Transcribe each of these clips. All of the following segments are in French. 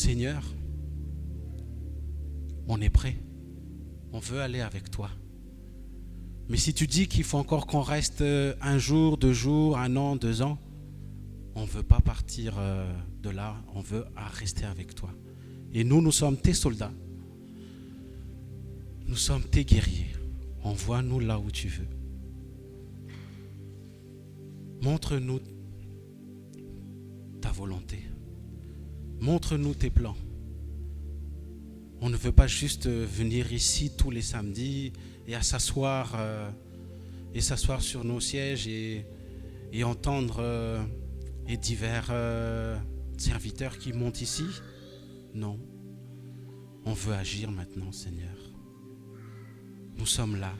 Seigneur, on est prêt. On veut aller avec toi. Mais si tu dis qu'il faut encore qu'on reste 1 jour, 2 jours, 1 an, 2 ans, on ne veut pas partir de là, on veut rester avec toi. Et nous sommes tes soldats. Nous sommes tes guerriers. Envoie-nous là où tu veux. Montre-nous ta volonté. Montre-nous tes plans. On ne veut pas juste venir ici tous les samedis et s'asseoir sur nos sièges et entendre les divers serviteurs qui montent ici. Non. On veut agir maintenant, Seigneur. Nous sommes là.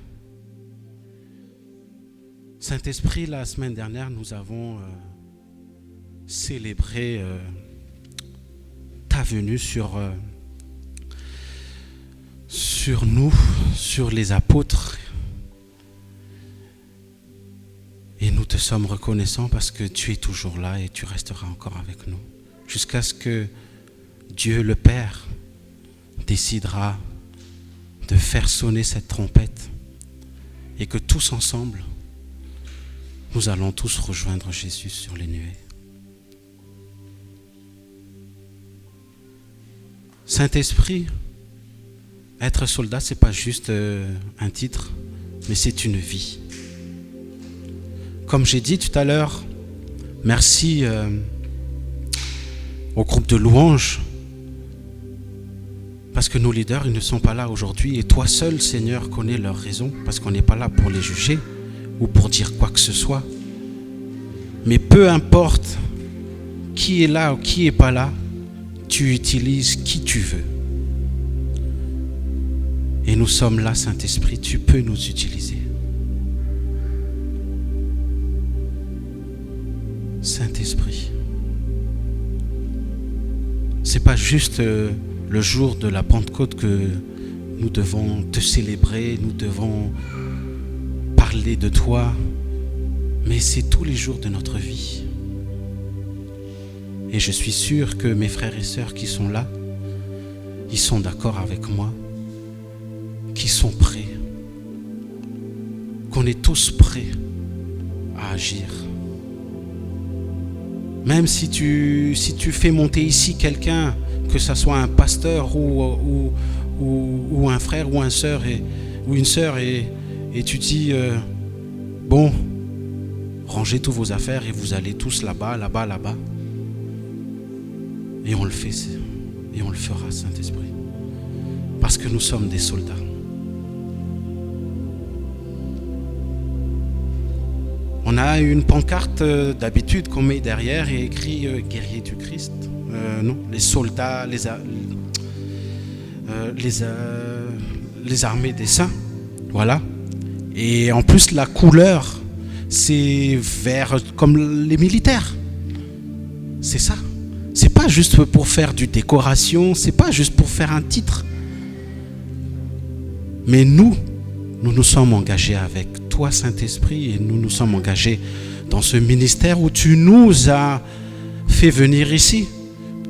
Saint-Esprit, la semaine dernière, nous avons célébré ta venue sur nous, sur les apôtres. Et nous te sommes reconnaissants parce que tu es toujours là et tu resteras encore avec nous. Jusqu'à ce que Dieu le Père décidera de faire sonner cette trompette et que tous ensemble, nous allons tous rejoindre Jésus sur les nuées. Saint-Esprit, être soldat, ce n'est pas juste un titre, mais c'est une vie. Comme j'ai dit tout à l'heure, merci au groupe de louanges, parce que nos leaders, ils ne sont pas là aujourd'hui, et toi seul, Seigneur, connais leurs raisons, parce qu'on n'est pas là pour les juger, ou pour dire quoi que ce soit. Mais peu importe qui est là ou qui n'est pas là, tu utilises qui tu veux. Et nous sommes là, Saint-Esprit, tu peux nous utiliser. Saint-Esprit, c'est pas juste le jour de la Pentecôte que nous devons te célébrer, nous devons parler de toi, mais c'est tous les jours de notre vie. Et je suis sûr que mes frères et sœurs qui sont là, ils sont d'accord avec moi, qui sont prêts, qu'on est tous prêts à agir. Même si tu fais monter ici quelqu'un, que ce soit un pasteur ou un frère ou une sœur, et tu dis, bon, rangez tous vos affaires et vous allez tous là-bas. Et on le fait, et on le fera, Saint-Esprit. Parce que nous sommes des soldats. On a une pancarte d'habitude qu'on met derrière et écrit guerriers du Christ. Non, les soldats, les armées des saints. Voilà. Et en plus, la couleur, c'est vert comme les militaires. C'est ça. C'est pas juste pour faire du décoration, c'est pas juste pour faire un titre. Mais nous sommes engagés avec toi, Saint-Esprit, et nous sommes engagés dans ce ministère où tu nous as fait venir ici.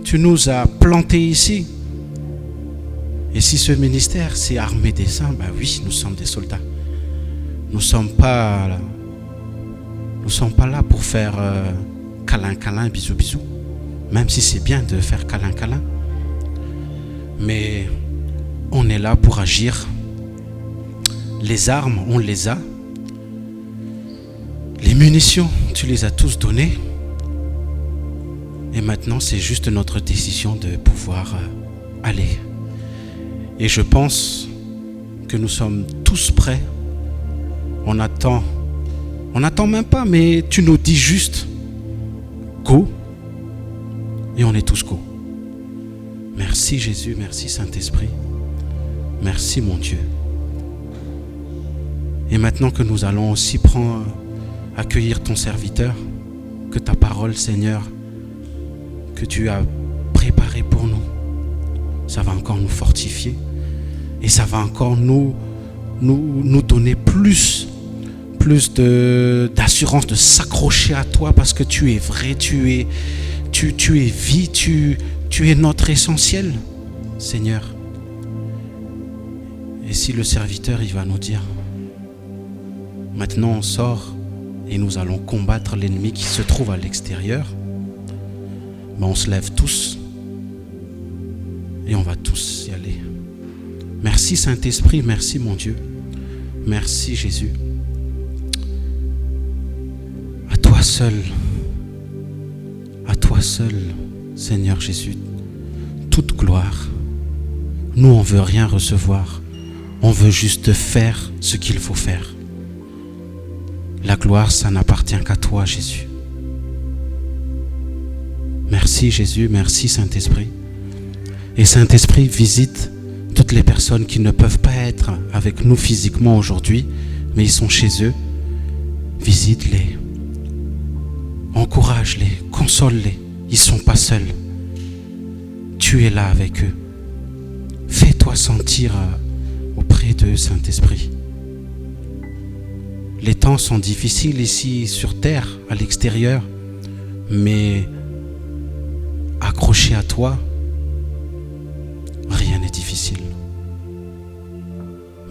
Tu nous as plantés ici. Et si ce ministère, c'est armé des saints, ben oui, nous sommes des soldats. Nous ne sommes pas là pour faire câlin, bisous. Même si c'est bien de faire câlin. Mais on est là pour agir. Les armes, on les a. Les munitions, tu les as tous données. Et maintenant, c'est juste notre décision de pouvoir aller. Et je pense que nous sommes tous prêts. On n'attend même pas, mais tu nous dis juste go. Et on est tous go. Merci Jésus, merci Saint-Esprit. Merci mon Dieu. Et maintenant que nous allons aussi accueillir ton serviteur, que ta parole, Seigneur, que tu as préparée pour nous, ça va encore nous fortifier et ça va encore nous donner plus d'assurance de s'accrocher à toi parce que tu es vrai, tu es vie, Tu es notre essentiel, Seigneur. Et si le serviteur, il va nous dire, maintenant on sort et nous allons combattre l'ennemi qui se trouve à l'extérieur, ben on se lève tous et on va tous y aller. Merci Saint-Esprit, merci mon Dieu. Merci Jésus. À toi seul, Seigneur Jésus, toute gloire. Nous, on ne veut rien recevoir. On veut juste faire ce qu'il faut faire. La gloire, ça n'appartient qu'à toi, Jésus. Merci Jésus, merci Saint-Esprit. Et Saint-Esprit, visite toutes les personnes qui ne peuvent pas être avec nous physiquement aujourd'hui, mais ils sont chez eux. Visite-les. Encourage-les, console-les. Ils ne sont pas seuls. Tu es là avec eux. Fais-toi sentir auprès d'eux, Saint-Esprit. Les temps sont difficiles ici sur terre, à l'extérieur, mais accroché à toi, rien n'est difficile.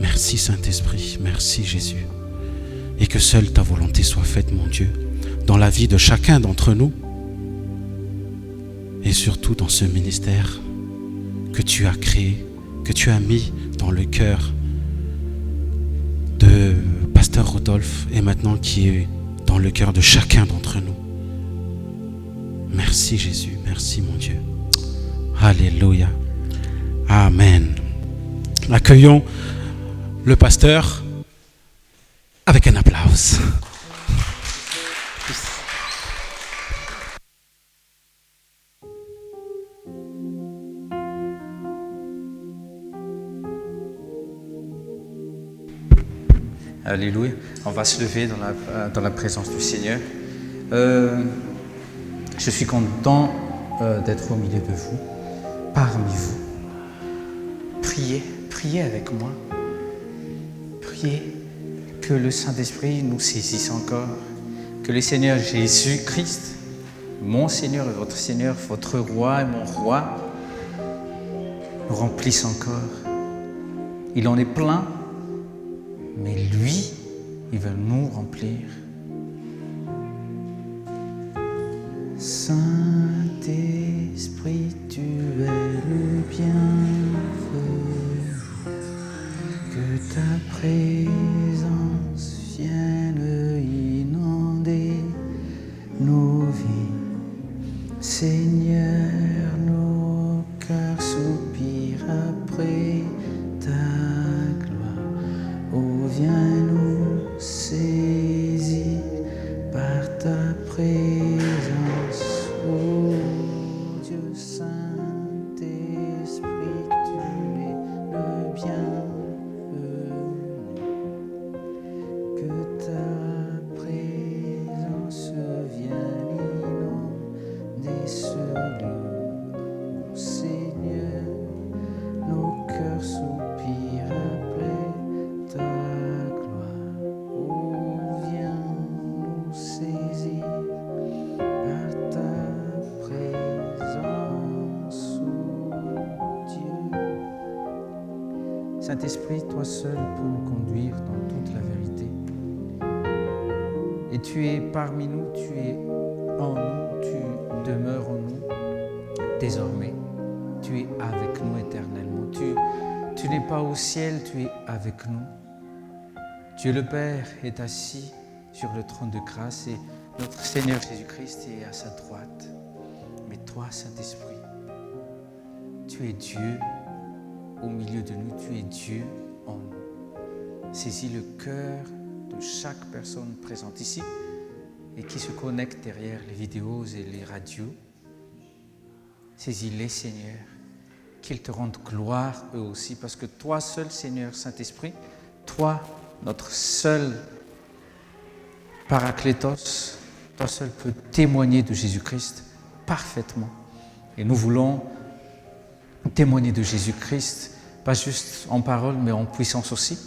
Merci Saint-Esprit, merci Jésus. Et que seule ta volonté soit faite, mon Dieu, dans la vie de chacun d'entre nous, et surtout dans ce ministère que tu as créé, que tu as mis dans le cœur de Pasteur Rodolphe et maintenant qui est dans le cœur de chacun d'entre nous. Merci Jésus, merci mon Dieu. Alléluia. Amen. Accueillons le pasteur avec un applaudissement. Alléluia. On va se lever dans la présence du Seigneur. Je suis content d'être au milieu de vous, parmi vous. Priez avec moi. Priez que le Saint-Esprit nous saisisse encore, que le Seigneur Jésus-Christ, mon Seigneur et votre Seigneur, votre roi et mon roi, nous remplisse encore. Il en est plein. Mais lui, il veut nous remplir. Saint-Esprit, tu es le bienvenu. Que ta présence vienne inonder nos vies. Seigneur, nos cœurs soupirent après ta gloire. Oh, viens nous saisir par ta présence. Oh Dieu Saint-Esprit, tu es le bienvenu. Que ta présence vienne inonder ce lieu. Oh Seigneur, nos cœurs soupirent après ta gloire. Oh, viens nous saisir par ta présence, oh Dieu. Saint-Esprit, toi seul peux nous conduire dans toute la vérité. Et tu es parmi nous, tu es en nous, tu demeures en nous désormais. Tu es avec nous éternellement. Tu n'es pas au ciel, tu es avec nous. Dieu le Père est assis sur le trône de grâce et notre Seigneur Jésus-Christ est à sa droite. Mais toi, Saint-Esprit, tu es Dieu au milieu de nous, tu es Dieu en nous. Saisis le cœur de chaque personne présente ici et qui se connecte derrière les vidéos et les radios. Saisis-les, Seigneur, qu'ils te rendent gloire eux aussi, parce que toi seul, Seigneur Saint-Esprit, toi, notre seul Paraclétos, toi seul peux témoigner de Jésus-Christ parfaitement. Et nous voulons témoigner de Jésus-Christ, pas juste en parole, mais en puissance aussi.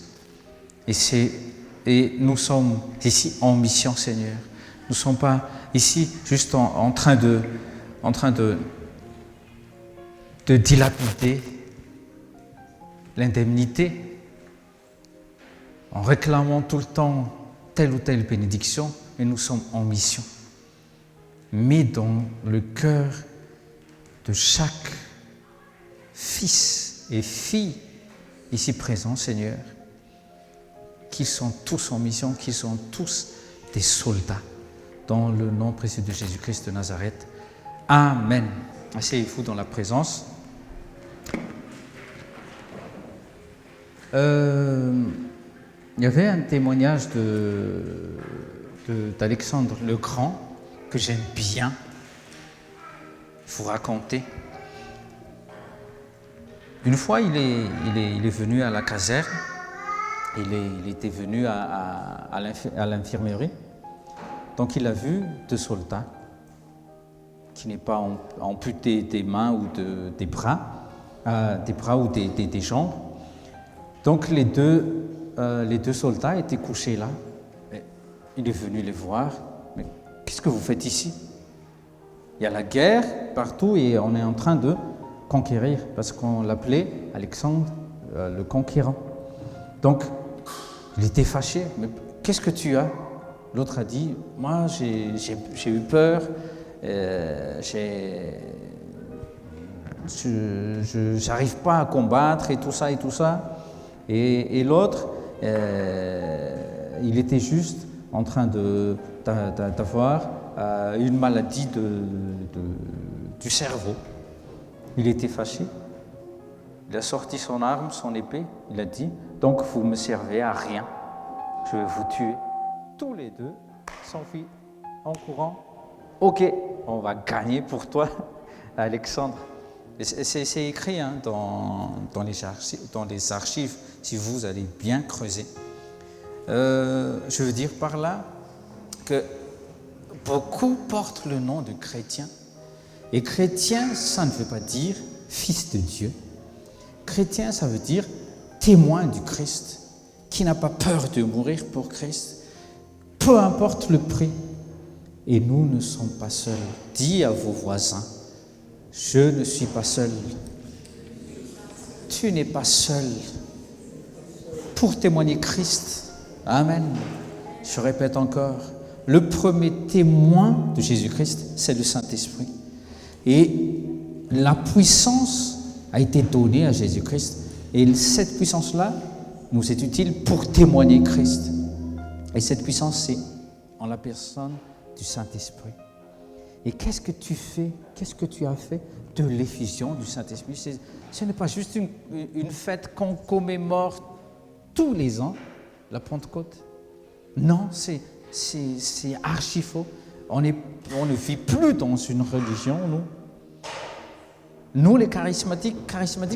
Et nous sommes ici en mission, Seigneur. Nous ne sommes pas ici juste en train de de dilapider l'indemnité en réclamant tout le temps telle ou telle bénédiction, et nous sommes en mission. Mets dans le cœur de chaque fils et fille ici présent, Seigneur, qu'ils sont tous en mission, qu'ils sont tous des soldats, dans le nom précieux de Jésus-Christ de Nazareth. Amen. Asseyez-vous dans la présence. Il y avait un témoignage d'Alexandre le Grand que j'aime bien vous raconter. Une fois, il est venu à la caserne, il était venu à l'infirmerie. Donc il a vu 2 soldats qui n'est pas amputés des mains ou des bras ou des jambes. Donc les deux soldats étaient couchés là. Et il est venu les voir. Mais qu'est-ce que vous faites ici? Il y a la guerre partout et on est en train de conquérir, parce qu'on l'appelait Alexandre le Conquérant. Donc il était fâché. Mais qu'est-ce que tu as? L'autre a dit, moi j'ai eu peur, j'arrive pas à combattre et tout ça. Et l'autre, il était juste en train d'avoir une maladie du cerveau. Il était fâché. Il a sorti son arme, son épée. Il a dit, donc vous me servez à rien. Je vais vous tuer. Tous les deux s'enfuient en courant. Ok, on va gagner pour toi, Alexandre. C'est écrit dans les archives, si vous allez bien creuser. Je veux dire par là que beaucoup portent le nom de chrétien. Et chrétien, ça ne veut pas dire fils de Dieu. Chrétien, ça veut dire témoin du Christ, qui n'a pas peur de mourir pour Christ, peu importe le prix. Et nous ne sommes pas seuls. Dis à vos voisins, je ne suis pas seul. Tu n'es pas seul pour témoigner Christ. Amen. Je répète encore, le premier témoin de Jésus-Christ, c'est le Saint-Esprit. Et la puissance a été donnée à Jésus-Christ. Et cette puissance-là nous est utile pour témoigner Christ. Et cette puissance, c'est en la personne du Saint-Esprit. Et qu'est-ce que tu fais? Qu'est-ce que tu as fait de l'effusion du Saint-Esprit? Ce n'est pas juste une fête qu'on commémore tous les ans, la Pentecôte. Non, c'est archi faux. On ne vit plus dans une religion, nous. Nous, les charismatiques,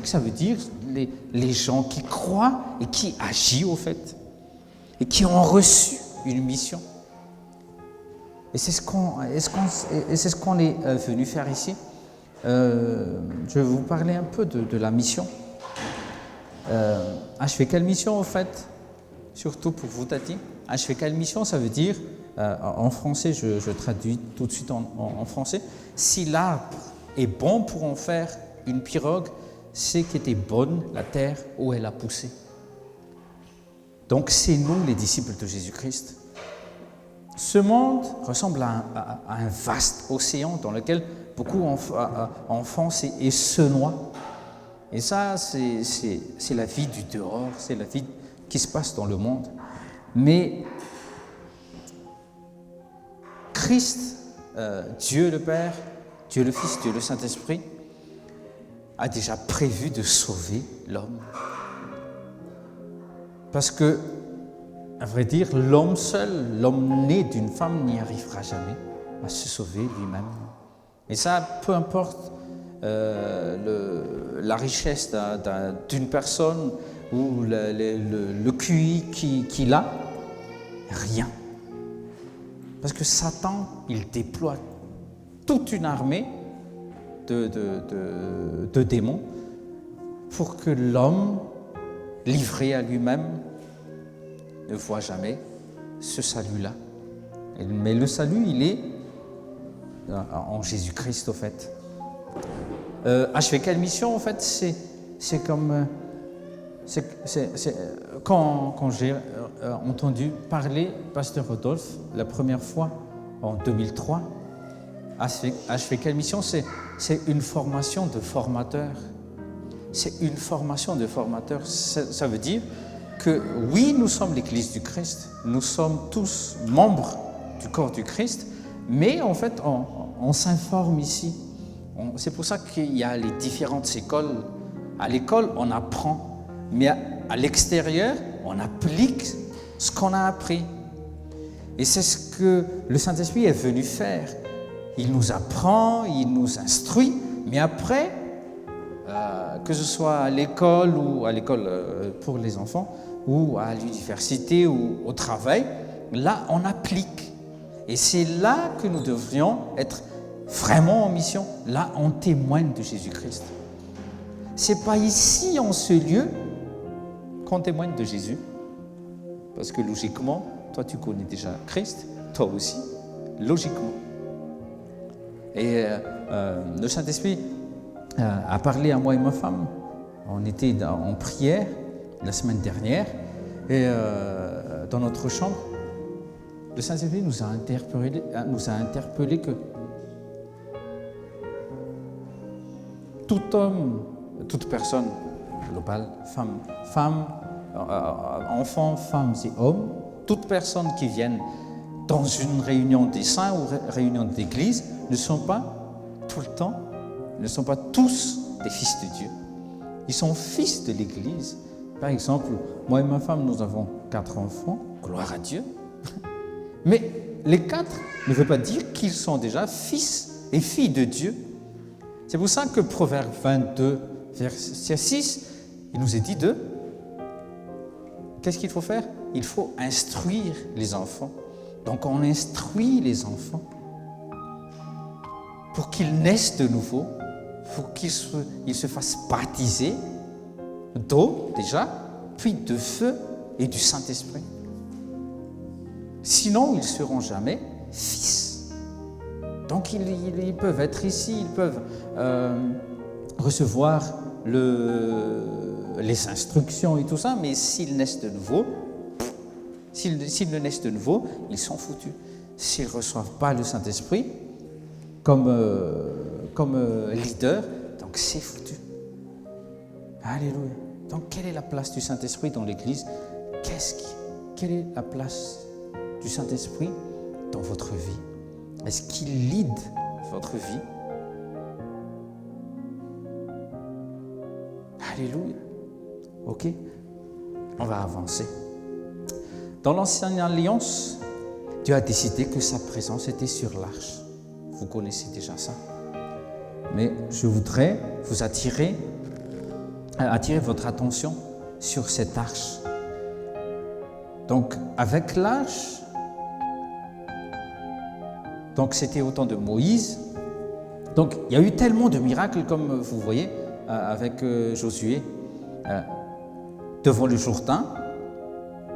ça veut dire les gens qui croient et qui agissent au fait, et qui ont reçu une mission. Et c'est ce qu'on est venu faire ici. Je vais vous parler un peu de la mission. Achever quelle mission, au fait? Surtout pour vous, Tati. Achever quelle mission, ça veut dire, en français, je traduis tout de suite en français, si l'arbre est bon pour en faire une pirogue, c'est qu'était bonne la terre où elle a poussé. Donc c'est nous les disciples de Jésus-Christ. Ce monde ressemble à un vaste océan dans lequel beaucoup enfoncent et se noient. Et ça, c'est la vie du dehors, c'est la vie qui se passe dans le monde. Mais Christ, Dieu le Père, Dieu le Fils, Dieu le Saint-Esprit, a déjà prévu de sauver l'homme. Parce que, à vrai dire, l'homme seul, l'homme né d'une femme n'y arrivera jamais à se sauver lui-même. Et ça, peu importe la richesse d'une personne ou le QI qu'il a, rien. Parce que Satan, il déploie toute une armée de démons pour que l'homme, livré à lui-même, ne voit jamais ce salut-là. Mais le salut, il est en Jésus-Christ, au fait. Achever quelle mission, en fait, c'est comme... Quand j'ai entendu parler Pasteur Rodolphe la première fois, en 2003, Achever quelle mission, c'est une formation de formateur. C'est une formation de formateur. Ça veut dire que oui, nous sommes l'Église du Christ, nous sommes tous membres du corps du Christ, mais en fait, on s'informe ici. C'est pour ça qu'il y a les différentes écoles. À l'école, on apprend, mais à l'extérieur, on applique ce qu'on a appris. Et c'est ce que le Saint-Esprit est venu faire. Il nous apprend, il nous instruit, mais après, que ce soit à l'école ou à l'école pour les enfants, ou à l'université ou au travail, là, on applique. Et c'est là que nous devrions être vraiment en mission. Là, on témoigne de Jésus-Christ. C'est pas ici, en ce lieu, qu'on témoigne de Jésus. Parce que logiquement, toi, tu connais déjà Christ, toi aussi, logiquement. Et le Saint-Esprit a parlé à moi et ma femme. On était en prière la semaine dernière, et dans notre chambre, le Saint-Esprit nous a interpellé que tout homme, toute personne globale, femme, enfants, femmes et hommes, toute personne qui vienne dans une réunion des saints ou réunion d'église ne sont pas tout le temps, ne sont pas tous des fils de Dieu. Ils sont fils de l'église. Par exemple, moi et ma femme, nous avons 4 enfants, gloire à Dieu. Mais les 4 ne veut pas dire qu'ils sont déjà fils et filles de Dieu. C'est pour ça que Proverbe 22, verset 6, il nous est dit qu'est-ce qu'il faut faire? Il faut instruire les enfants. Donc on instruit les enfants pour qu'ils naissent de nouveau, pour qu'ils se fassent baptiser d'eau déjà, puis de feu et du Saint-Esprit. Sinon, ils ne seront jamais fils. Donc ils peuvent être ici, ils peuvent recevoir les instructions et tout ça, mais s'ils naissent de nouveau, s'ils ne naissent de nouveau, ils sont foutus. S'ils ne reçoivent pas le Saint-Esprit comme leader, donc c'est foutu. Alléluia. Donc quelle est la place du Saint-Esprit dans l'Église? Quelle est la place du Saint-Esprit dans votre vie? Est-ce qu'il lead votre vie? Alléluia. Ok, on va avancer. Dans l'Ancienne Alliance, Dieu a décidé que sa présence était sur l'arche. Vous connaissez déjà ça. Mais je voudrais vous attirer votre attention sur cette arche. Donc, avec l'arche, donc c'était au temps de Moïse. Donc, il y a eu tellement de miracles, comme vous voyez, avec Josué, devant le Jourdain,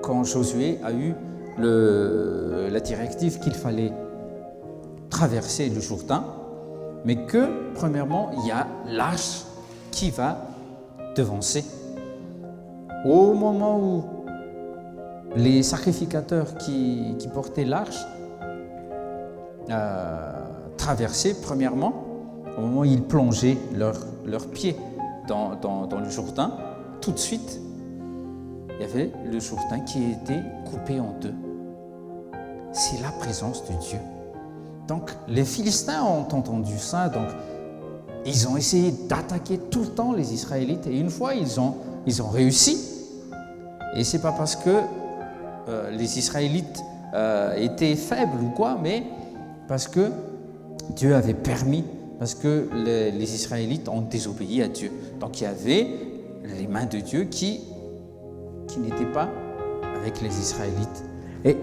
quand Josué a eu la directive qu'il fallait traverser le Jourdain, mais que, premièrement, il y a l'arche qui va devancer. Au moment où les sacrificateurs qui portaient l'arche traversaient, premièrement, au moment où ils plongeaient leurs pieds dans le Jourdain, tout de suite, il y avait le Jourdain qui était coupé en deux. C'est la présence de Dieu. Donc, les Philistins ont entendu ça, donc ils ont essayé d'attaquer tout le temps les Israélites, et une fois, ils ont réussi. Et c'est pas parce que les Israélites étaient faibles ou quoi, mais parce que Dieu avait permis, parce que les Israélites ont désobéi à Dieu. Donc, il y avait les mains de Dieu qui n'étaient pas avec les Israélites. Et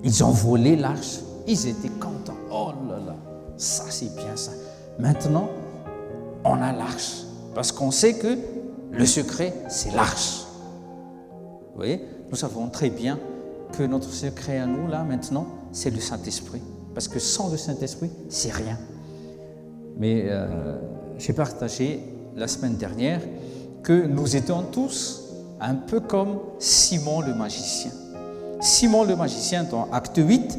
ils ont volé l'arche. Ils étaient contents. Oh là là, ça c'est bien ça. Maintenant, on a l'arche. Parce qu'on sait que le secret, c'est l'arche. Vous voyez, nous savons très bien que notre secret à nous, là, maintenant, c'est le Saint-Esprit. Parce que sans le Saint-Esprit, c'est rien. Mais j'ai partagé la semaine dernière que nous étions tous un peu comme Simon le magicien. Simon le magicien, dans Acte 8,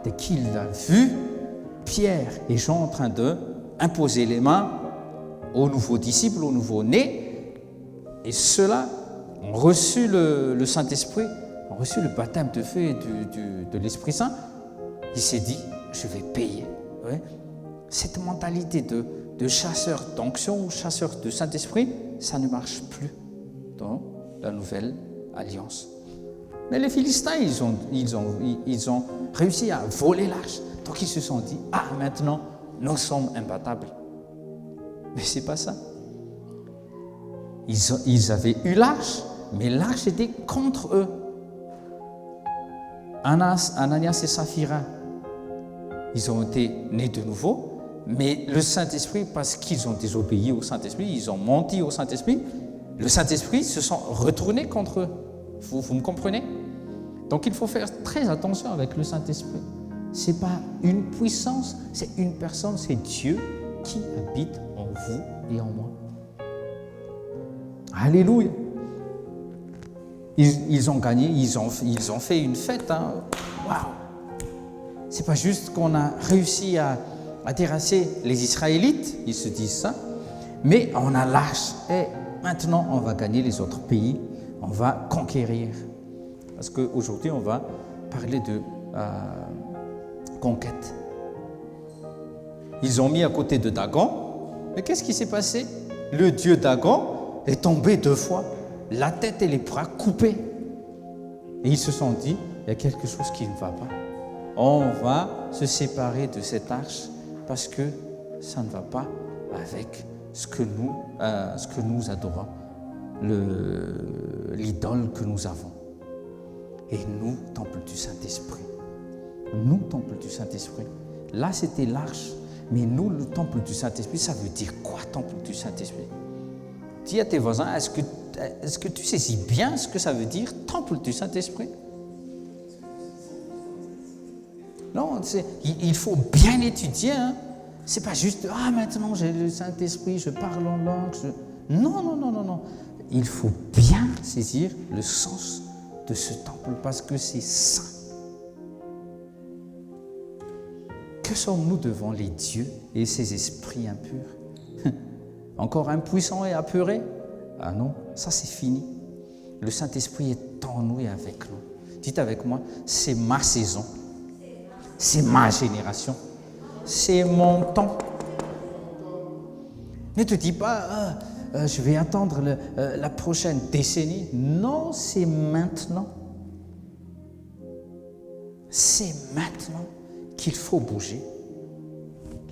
dès qu'il a vu Pierre et Jean en train d'imposer les mains aux nouveaux disciples, aux nouveaux-nés, et ceux-là ont reçu le Saint-Esprit, ont reçu le baptême de feu et de l'Esprit Saint, il s'est dit, je vais payer. Ouais. Cette mentalité de chasseur d'onction ou chasseur de Saint-Esprit, ça ne marche plus dans la nouvelle alliance. Mais les Philistins, ils ont réussi à voler l'arche. Donc ils se sont dit, maintenant, nous sommes imbattables. Mais ce n'est pas ça. Ils avaient eu l'arche, mais l'arche était contre eux. Ananias et Saphira, ils ont été nés de nouveau, mais le Saint-Esprit, parce qu'ils ont désobéi au Saint-Esprit, ils ont menti au Saint-Esprit, le Saint-Esprit se sont retournés contre eux. Vous me comprenez? Donc il faut faire très attention avec le Saint-Esprit. Ce n'est pas une puissance, c'est une personne, c'est Dieu qui habite en vous et en moi. Alléluia. Ils ont gagné, ils ont fait une fête. Hein. Waouh! Ce n'est pas juste qu'on a réussi à terrasser les Israélites, ils se disent ça, mais on a l'arche. Et maintenant, on va gagner les autres pays, on va conquérir. Parce qu'aujourd'hui, on va parler de conquête. Ils ont mis à côté de Dagon, mais qu'est-ce qui s'est passé? Le dieu Dagon est tombé 2 fois, la tête et les bras coupés. Et ils se sont dit, il y a quelque chose qui ne va pas. On va se séparer de cette arche parce que ça ne va pas avec ce que nous adorons, l'idole que nous avons. Et nous, temple du Saint-Esprit. Nous, temple du Saint-Esprit. Là, c'était l'arche. Mais nous, le temple du Saint-Esprit, ça veut dire quoi, temple du Saint-Esprit? Dis à tes voisins, est-ce que tu saisis bien ce que ça veut dire, temple du Saint-Esprit? Non, il faut bien étudier. Hein. Ce n'est pas juste, maintenant j'ai le Saint-Esprit, je parle en langue. Non. Il faut bien saisir le sens de ce temple parce que c'est saint. Que sommes-nous devant les dieux et ces esprits impurs? Encore impuissants et apeurés? Ah non, ça c'est fini. Le Saint-Esprit est en nous et avec nous. Dites avec moi, c'est ma saison. C'est ma génération. C'est mon temps. Ne te dis pas, je vais attendre la prochaine décennie. Non, c'est maintenant. C'est maintenant qu'il faut bouger.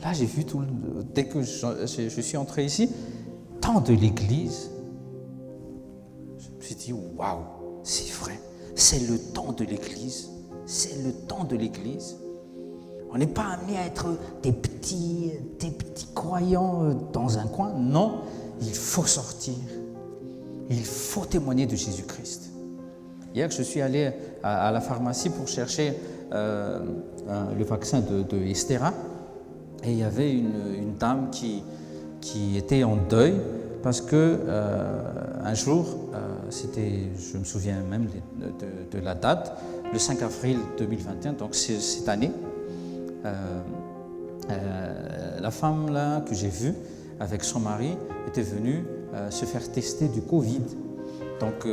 Là, j'ai vu dès que je suis entré ici, tant de l'Église. Je me suis dit, waouh, c'est vrai. C'est le temps de l'Église. C'est le temps de l'Église. On n'est pas amené à être des petits croyants dans un coin. Non, il faut sortir. Il faut témoigner de Jésus-Christ. Hier, je suis allé à la pharmacie pour chercher le vaccin de Estera. Et il y avait une dame qui était en deuil parce que un jour, je me souviens même de la date, le 5 avril 2021, donc c'est cette année, la femme là que j'ai vue avec son mari était venue se faire tester du Covid. Donc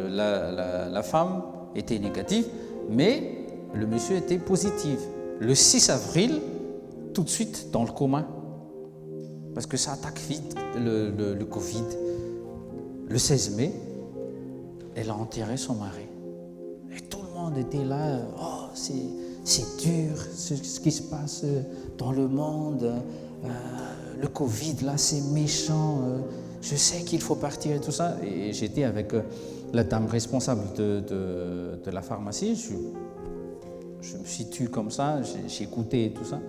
la femme était négative, mais le monsieur était positif. Le 6 avril, tout de suite dans le coma, parce que ça attaque vite le Covid. Le 16 mai, elle a enterré son mari. Et tout le monde était là, c'est dur ce qui se passe dans le monde, le Covid là c'est méchant, je sais qu'il faut partir et tout ça. Et j'étais avec la dame responsable de la pharmacie, je me situe comme ça, j'ai écouté tout ça.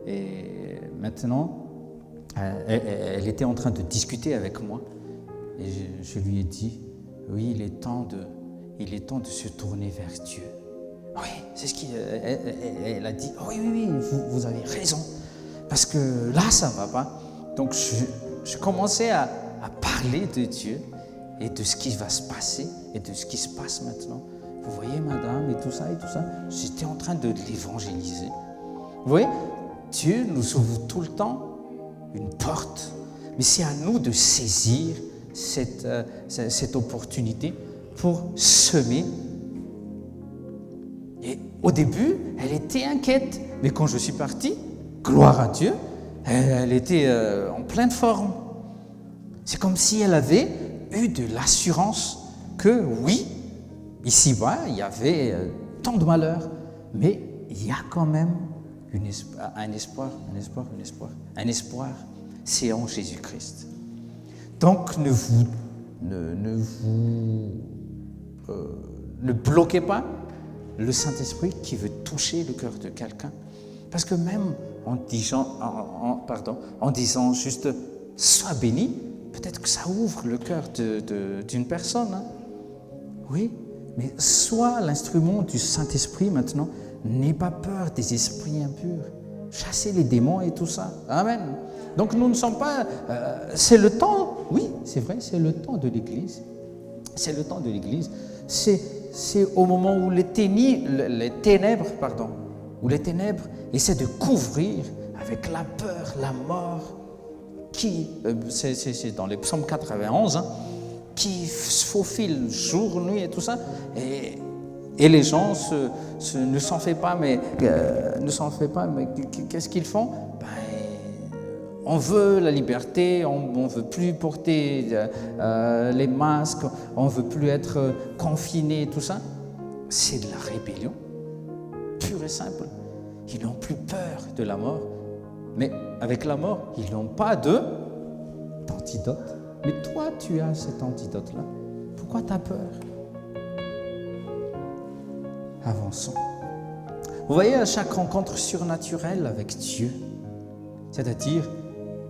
Et maintenant, elle était en train de discuter avec moi. Et je lui ai dit, oui, il est temps de se tourner vers Dieu. Oui, c'est ce qu'elle a dit. Oh, oui, vous avez raison. parce que là, ça ne va pas. Donc, je commençais à parler de Dieu et de ce qui va se passer et de ce qui se passe maintenant. Vous voyez, madame, et tout ça, j'étais en train de l'évangéliser. Vous voyez, Dieu nous ouvre tout le temps une porte, mais c'est à nous de saisir cette opportunité pour semer. Et au début, elle était inquiète, mais quand je suis parti, gloire à Dieu, elle était en pleine forme. C'est comme si elle avait eu de l'assurance que oui, ici-bas, il y avait tant de malheurs, mais il y a quand même un espoir, c'est en Jésus-Christ. Donc ne bloquez pas le Saint-Esprit qui veut toucher le cœur de quelqu'un. Parce que même en disant juste « sois béni », peut-être que ça ouvre le cœur d'une personne. Hein. Oui, mais sois l'instrument du Saint-Esprit maintenant. N'aie pas peur des esprits impurs. Chassez les démons et tout ça. Amen. Donc nous ne sommes pas... c'est le temps, oui, c'est vrai, c'est le temps de l'Église. C'est le temps de l'Église. C'est au moment où les ténèbres essaient de couvrir avec la peur, la mort, c'est dans les psaumes 91, hein, qui se faufilent jour, nuit et tout ça. Et les gens ne s'en font pas, mais qu'est-ce qu'ils font? On veut la liberté, on ne veut plus porter les masques, on ne veut plus être confiné et tout ça. C'est de la rébellion, pure et simple. Ils n'ont plus peur de la mort, mais avec la mort, ils n'ont pas d'antidote. Mais toi, tu as cet antidote-là. Pourquoi tu as peur? Avançons. Vous voyez, à chaque rencontre surnaturelle avec Dieu, c'est-à-dire,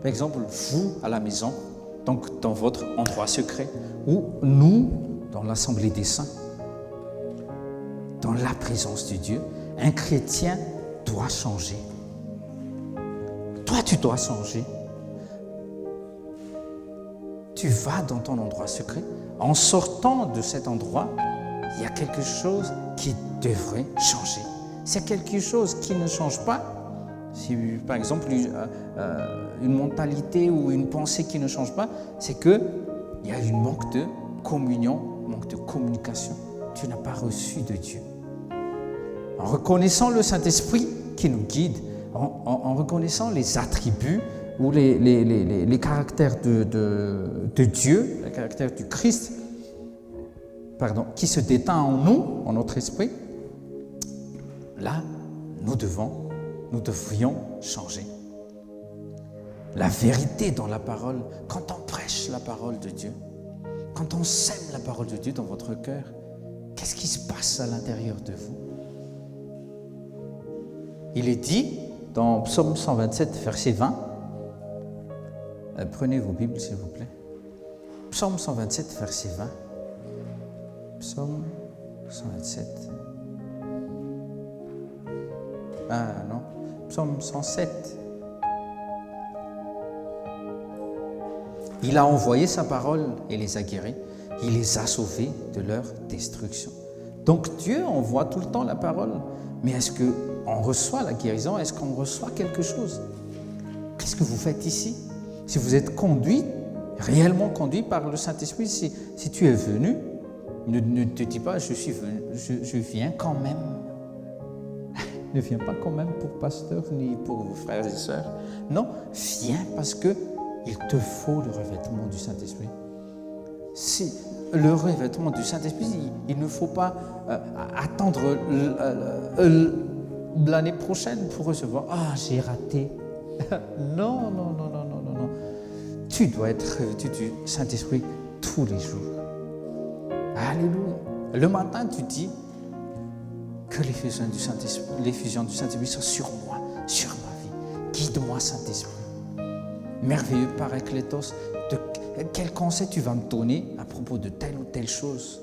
par exemple, vous à la maison, donc dans votre endroit secret, ou nous dans l'Assemblée des Saints, dans la présence de Dieu, un chrétien doit changer. Toi, tu dois changer. Tu vas dans ton endroit secret. En sortant de cet endroit, il y a quelque chose qui devrait changer. S'il y a quelque chose qui ne change pas, si par exemple une mentalité ou une pensée qui ne change pas, c'est qu'il y a un manque de communion, manque de communication. Tu n'as pas reçu de Dieu. En reconnaissant le Saint-Esprit qui nous guide, en reconnaissant les attributs ou les caractères de Dieu, les caractères du Christ, qui se déteint en nous, en notre esprit, là, nous devrions changer. La vérité dans la parole, quand on prêche la parole de Dieu, quand on sème la parole de Dieu dans votre cœur, qu'est-ce qui se passe à l'intérieur de vous? Il est dit dans Psaume 127, verset 20, prenez vos Bibles s'il vous plaît, Psaume 127, verset 20, Psaume 127, Psaume 107. Il a envoyé sa parole et les a guéris. Il les a sauvés de leur destruction. Donc Dieu envoie tout le temps la parole. Mais est-ce qu'on reçoit la guérison? Est-ce qu'on reçoit quelque chose? Qu'est-ce que vous faites ici? Si vous êtes conduit, réellement conduit par le Saint-Esprit, si tu es venu, ne te dis pas je viens quand même. Ne viens pas quand même pour pasteur ni pour vos frères et sœurs. Non, viens parce que il te faut le revêtement du Saint-Esprit. Si le revêtement du Saint-Esprit, il ne faut pas attendre l'année prochaine pour recevoir. Ah, j'ai raté. Non. Tu dois être revêtu du Saint-Esprit tous les jours. Alléluia. Le matin, tu dis que l'effusion du Saint-Esprit soit sur moi, sur ma vie. Guide-moi, Saint-Esprit. Merveilleux Paraclétos, de quel conseil tu vas me donner à propos de telle ou telle chose?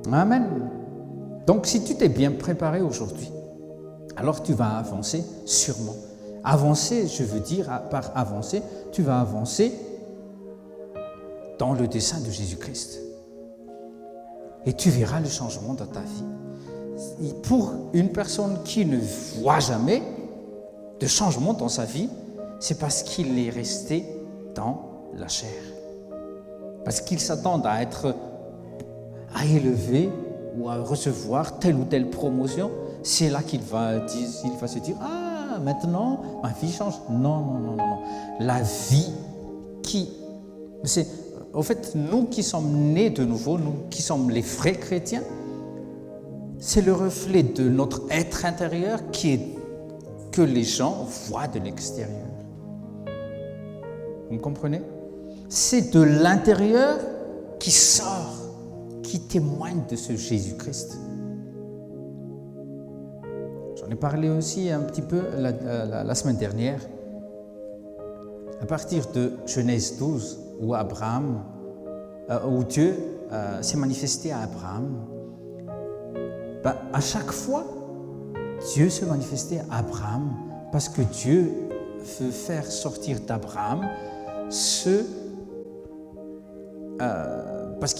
Amen. Donc, si tu t'es bien préparé aujourd'hui, alors tu vas avancer sûrement. Avancer, je veux dire, par avancer, tu vas avancer dans le dessein de Jésus-Christ. Et tu verras le changement dans ta vie. Et pour une personne qui ne voit jamais de changement dans sa vie, c'est parce qu'il est resté dans la chair. Parce qu'il s'attend à être élevé ou à recevoir telle ou telle promotion. C'est là qu'il va se dire « Ah, maintenant, ma vie change. » Non. La vie c'est, au fait, nous qui sommes nés de nouveau, nous qui sommes les vrais chrétiens, c'est le reflet de notre être intérieur que les gens voient de l'extérieur. Vous me comprenez? C'est de l'intérieur qui sort, qui témoigne de ce Jésus-Christ. J'en ai parlé aussi un petit peu la semaine dernière. À partir de Genèse 12, où Dieu s'est manifesté à Abraham, à chaque fois, Dieu se manifestait à Abraham parce que Dieu veut faire sortir d'Abraham parce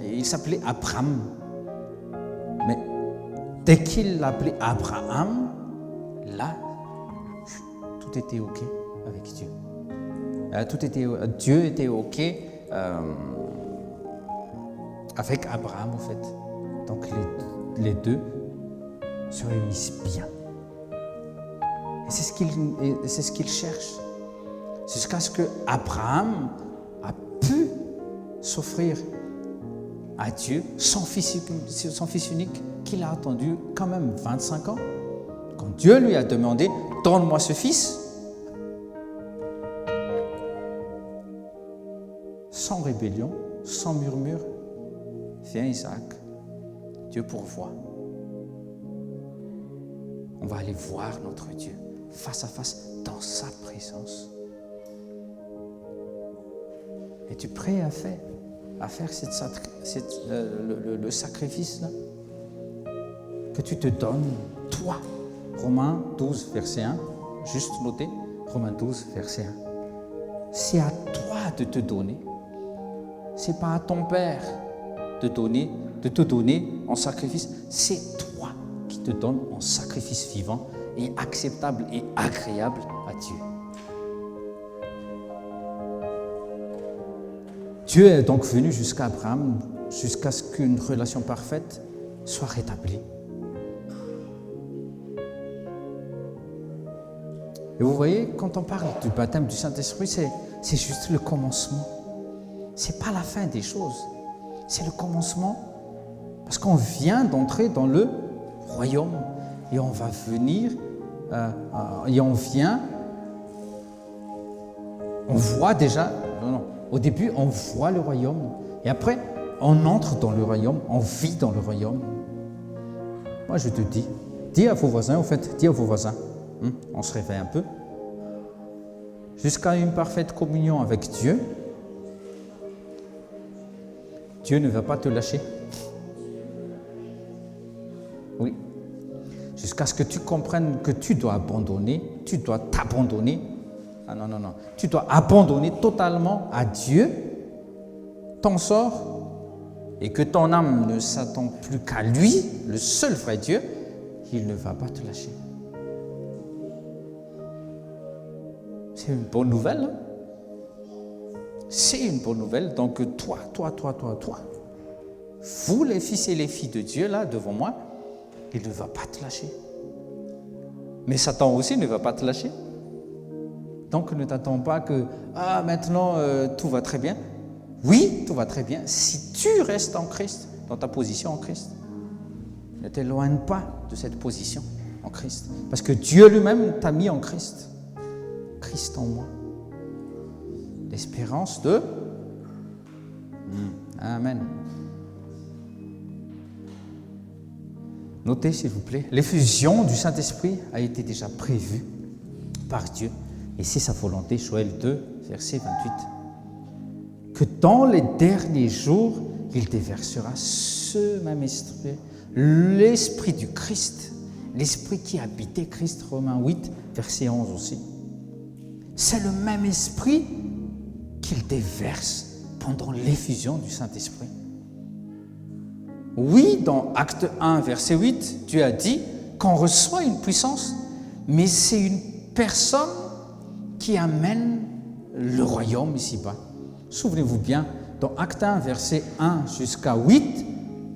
il s'appelait Abraham. Mais dès qu'il l'appelait Abraham, là, tout était OK avec Dieu. Dieu était OK avec Abraham, en fait. Donc les deux se réunissent bien. Et c'est ce qu'il cherche. C'est jusqu'à ce que Abraham a pu s'offrir à Dieu son fils unique, qu'il a attendu quand même 25 ans. Quand Dieu lui a demandé « Donne-moi ce fils », sans rébellion, sans murmure, viens Isaac, Dieu pourvoit. On va aller voir notre Dieu face à face dans sa présence. Es-tu prêt à faire le sacrifice-là? Que tu te donnes, toi. Romains 12, verset 1, juste noter, Romains 12, verset 1. C'est à toi de te donner. C'est pas à ton Père de te donner en sacrifice. C'est toi qui te donnes en sacrifice vivant et acceptable et agréable à Dieu. Dieu est donc venu jusqu'à Abraham, jusqu'à ce qu'une relation parfaite soit rétablie. Et vous voyez, quand on parle du baptême du Saint-Esprit, c'est juste le commencement. C'est pas la fin des choses, c'est le commencement. Parce qu'on vient d'entrer dans le royaume et on va venir, et on voit déjà, au début on voit le royaume et après on entre dans le royaume, on vit dans le royaume. Moi je te dis à vos voisins, on se réveille un peu, jusqu'à une parfaite communion avec Dieu, Dieu ne va pas te lâcher. Oui. Jusqu'à ce que tu comprennes que tu dois abandonner, tu dois t'abandonner. Ah non. Tu dois abandonner totalement à Dieu ton sort et que ton âme ne s'attend plus qu'à lui, le seul vrai Dieu, il ne va pas te lâcher. C'est une bonne nouvelle. Hein? C'est une bonne nouvelle. Donc toi, vous les fils et les filles de Dieu là devant moi, il ne va pas te lâcher. Mais Satan aussi ne va pas te lâcher. Donc ne t'attends pas que maintenant tout va très bien. Oui, tout va très bien si tu restes en Christ, dans ta position en Christ. Ne t'éloigne pas de cette position en Christ. Parce que Dieu lui-même t'a mis en Christ. Christ en moi. L'espérance de... Amen. Notez s'il vous plaît, l'effusion du Saint-Esprit a été déjà prévue par Dieu. Et c'est sa volonté, Joël 2, verset 28. Que dans les derniers jours, il déversera ce même esprit, l'esprit du Christ, l'esprit qui habitait Christ, Romains 8, verset 11 aussi. C'est le même esprit qu'il déverse pendant l'effusion du Saint-Esprit. Oui, dans Acte 1, verset 8, Dieu a dit qu'on reçoit une puissance, mais c'est une personne qui amène le royaume ici-bas. Souvenez-vous bien, dans Acte 1, verset 1 jusqu'à 8,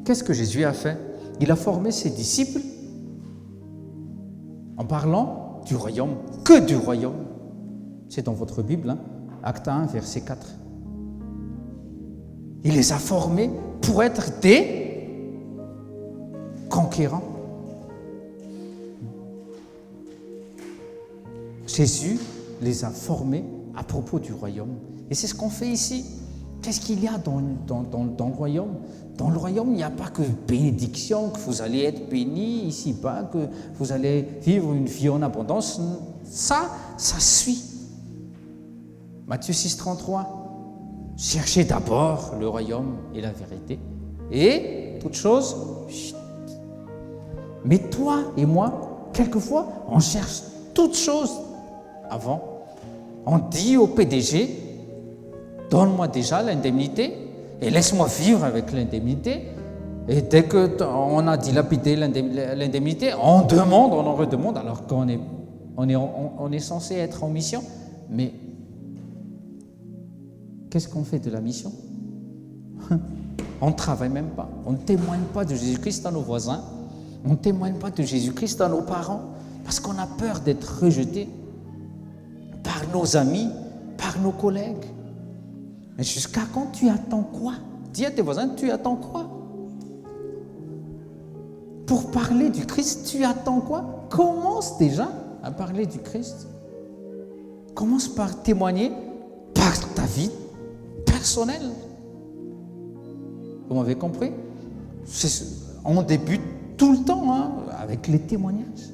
qu'est-ce que Jésus a fait? Il a formé ses disciples en parlant du royaume, que du royaume. C'est dans votre Bible, hein? Acte 1, verset 4. Il les a formés pour être des conquérants. Jésus les a formés à propos du royaume. Et c'est ce qu'on fait ici. Qu'est-ce qu'il y a dans le royaume? Dans le royaume, il n'y a pas que bénédiction, que vous allez être bénis ici-bas, que vous allez vivre une vie en abondance. Ça suit. Matthieu 6, 33. Cherchez d'abord le royaume et la vérité. Et toute chose, chut. Mais toi et moi, quelquefois, on cherche toutes choses avant. On dit au PDG, donne-moi déjà l'indemnité et laisse-moi vivre avec l'indemnité. Et dès qu'on a dilapidé l'indemnité, on demande, on en redemande, alors qu'on est censé être en mission. Mais qu'est-ce qu'on fait de la mission? On ne travaille même pas. On ne témoigne pas de Jésus-Christ à nos voisins. On ne témoigne pas de Jésus-Christ à nos parents parce qu'on a peur d'être rejeté par nos amis, par nos collègues. Mais jusqu'à quand tu attends quoi? Dis à tes voisins, tu attends quoi? Pour parler du Christ, tu attends quoi? Commence déjà à parler du Christ. Commence par témoigner par ta vie personnelle. Vous m'avez compris? On débute tout le temps avec les témoignages.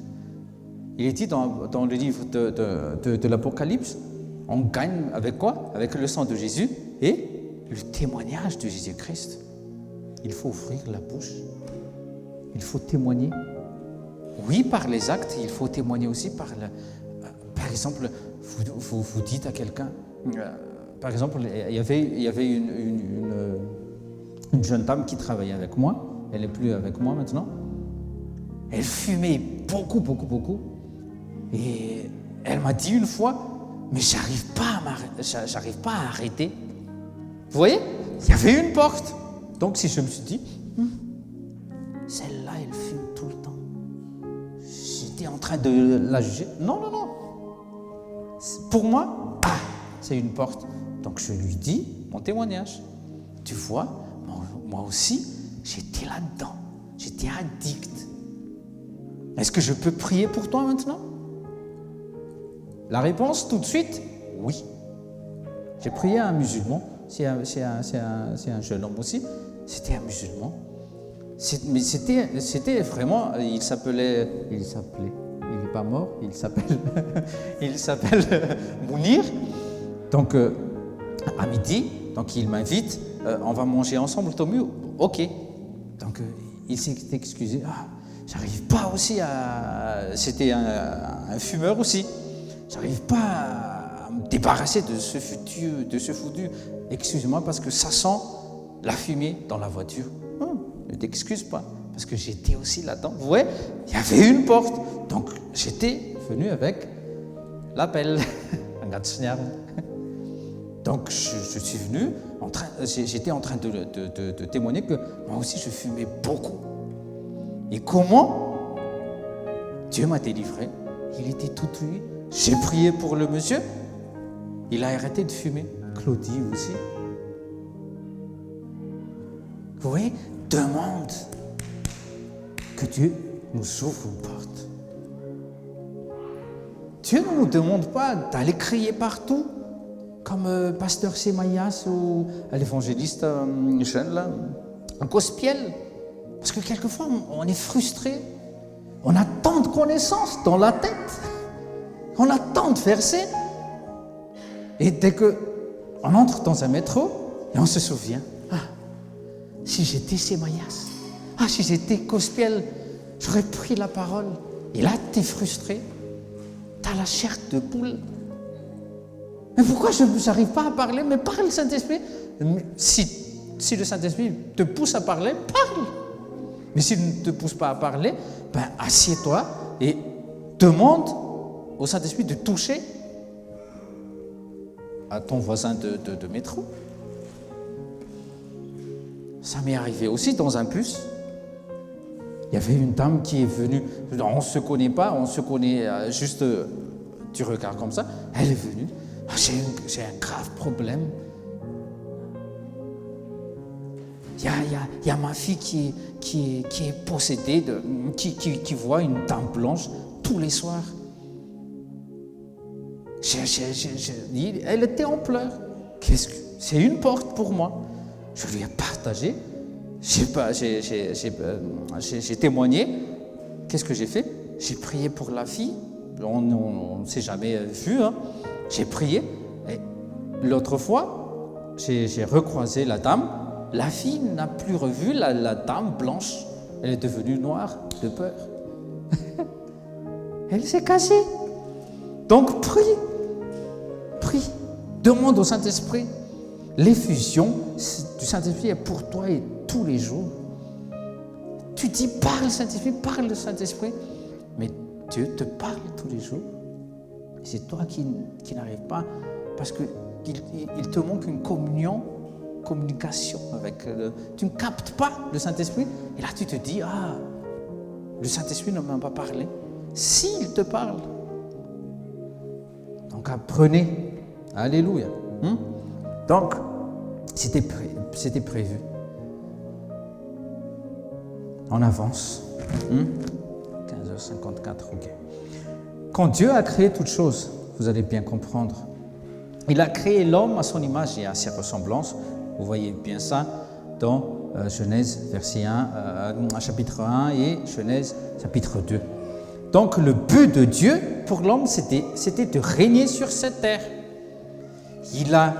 Il est dit dans le livre de l'Apocalypse, on gagne avec quoi? Avec le sang de Jésus et le témoignage de Jésus-Christ. Il faut ouvrir la bouche. Il faut témoigner. Oui, par les actes, il faut témoigner aussi par exemple, vous dites à quelqu'un, par exemple, il y avait une jeune dame qui travaillait avec moi, elle n'est plus avec moi maintenant. Elle fumait beaucoup. Et elle m'a dit une fois, mais j'arrive pas à arrêter. Vous voyez, il y avait une porte. Donc si je me suis dit, celle-là, elle fume tout le temps. J'étais en train de la juger. Non. Pour moi, c'est une porte. Donc je lui dis mon témoignage. Tu vois, moi aussi, j'étais là-dedans. J'étais addict. Est-ce que je peux prier pour toi maintenant? La réponse, tout de suite, oui. J'ai prié à un musulman. C'est un jeune homme aussi. C'était un musulman. Mais c'était vraiment... Il n'est pas mort. Il s'appelle Mounir. Donc, à midi, donc il m'invite. On va manger ensemble, Tommy. OK. Donc, il s'est excusé. J'arrive pas aussi à... C'était un fumeur aussi. J'arrive pas à me débarrasser de ce foutu. Excuse-moi parce que ça sent la fumée dans la voiture. Ne t'excuse pas parce que j'étais aussi là-dedans. Vous voyez, il y avait une porte. Donc j'étais venu avec l'appel. Donc je suis venu, j'étais en train de témoigner que moi aussi je fumais beaucoup. Et comment Dieu m'a délivré? Il était tout nu. J'ai prié pour le monsieur. Il a arrêté de fumer. Claudie aussi. Vous voyez, demande que Dieu nous ouvre une porte. Dieu ne nous demande pas d'aller crier partout, comme pasteur Sémaïas ou l'évangéliste jeune là, un gospel. Parce que quelquefois, on est frustré. On a tant de connaissances dans la tête. On a tant de versets. Et dès qu'on entre dans un métro, et on se souvient, si j'étais Sémaïas, si j'étais gospel, j'aurais pris la parole. Et là, tu es frustré. Tu as la chair de poule. Mais pourquoi je n'arrive pas à parler? Mais parle, Saint-Esprit. Si le Saint-Esprit te pousse à parler, parle. Mais s'il ne te pousse pas à parler, assieds-toi et demande au Saint-Esprit de toucher à ton voisin de métro. Ça m'est arrivé aussi dans un bus. Il y avait une dame qui est venue. On ne se connaît pas, on se connaît juste du regard comme ça. Elle est venue. J'ai un grave problème. Il y a ma fille qui est possédée, qui voit une dame blanche tous les soirs. Elle était en pleurs. C'est une porte pour moi. Je lui ai partagé. J'ai témoigné. Qu'est-ce que j'ai fait? J'ai prié pour la fille. On ne s'est jamais vu. Hein. J'ai prié. Et l'autre fois, j'ai recroisé la dame. La fille n'a plus revu la dame blanche. Elle est devenue noire de peur. Elle s'est cachée. Donc prie. Prie. Demande au Saint-Esprit. L'effusion du Saint-Esprit est pour toi et tous les jours. Tu dis parle Saint-Esprit, parle Saint-Esprit. Mais Dieu te parle tous les jours. Et c'est toi qui n'arrives pas parce qu'il te manque une communication avec tu ne captes pas le Saint-Esprit. Et là tu te dis, le Saint-Esprit ne m'a pas parlé. S'il te parle. Donc apprenez. Alléluia. Donc, c'était prévu. On avance. 15h54, ok. Quand Dieu a créé toutes choses, vous allez bien comprendre, il a créé l'homme à son image et à ses ressemblances. Vous voyez bien ça dans Genèse, verset 1, chapitre 1 et Genèse, chapitre 2. Donc, le but de Dieu pour l'homme, c'était de régner sur cette terre. Il a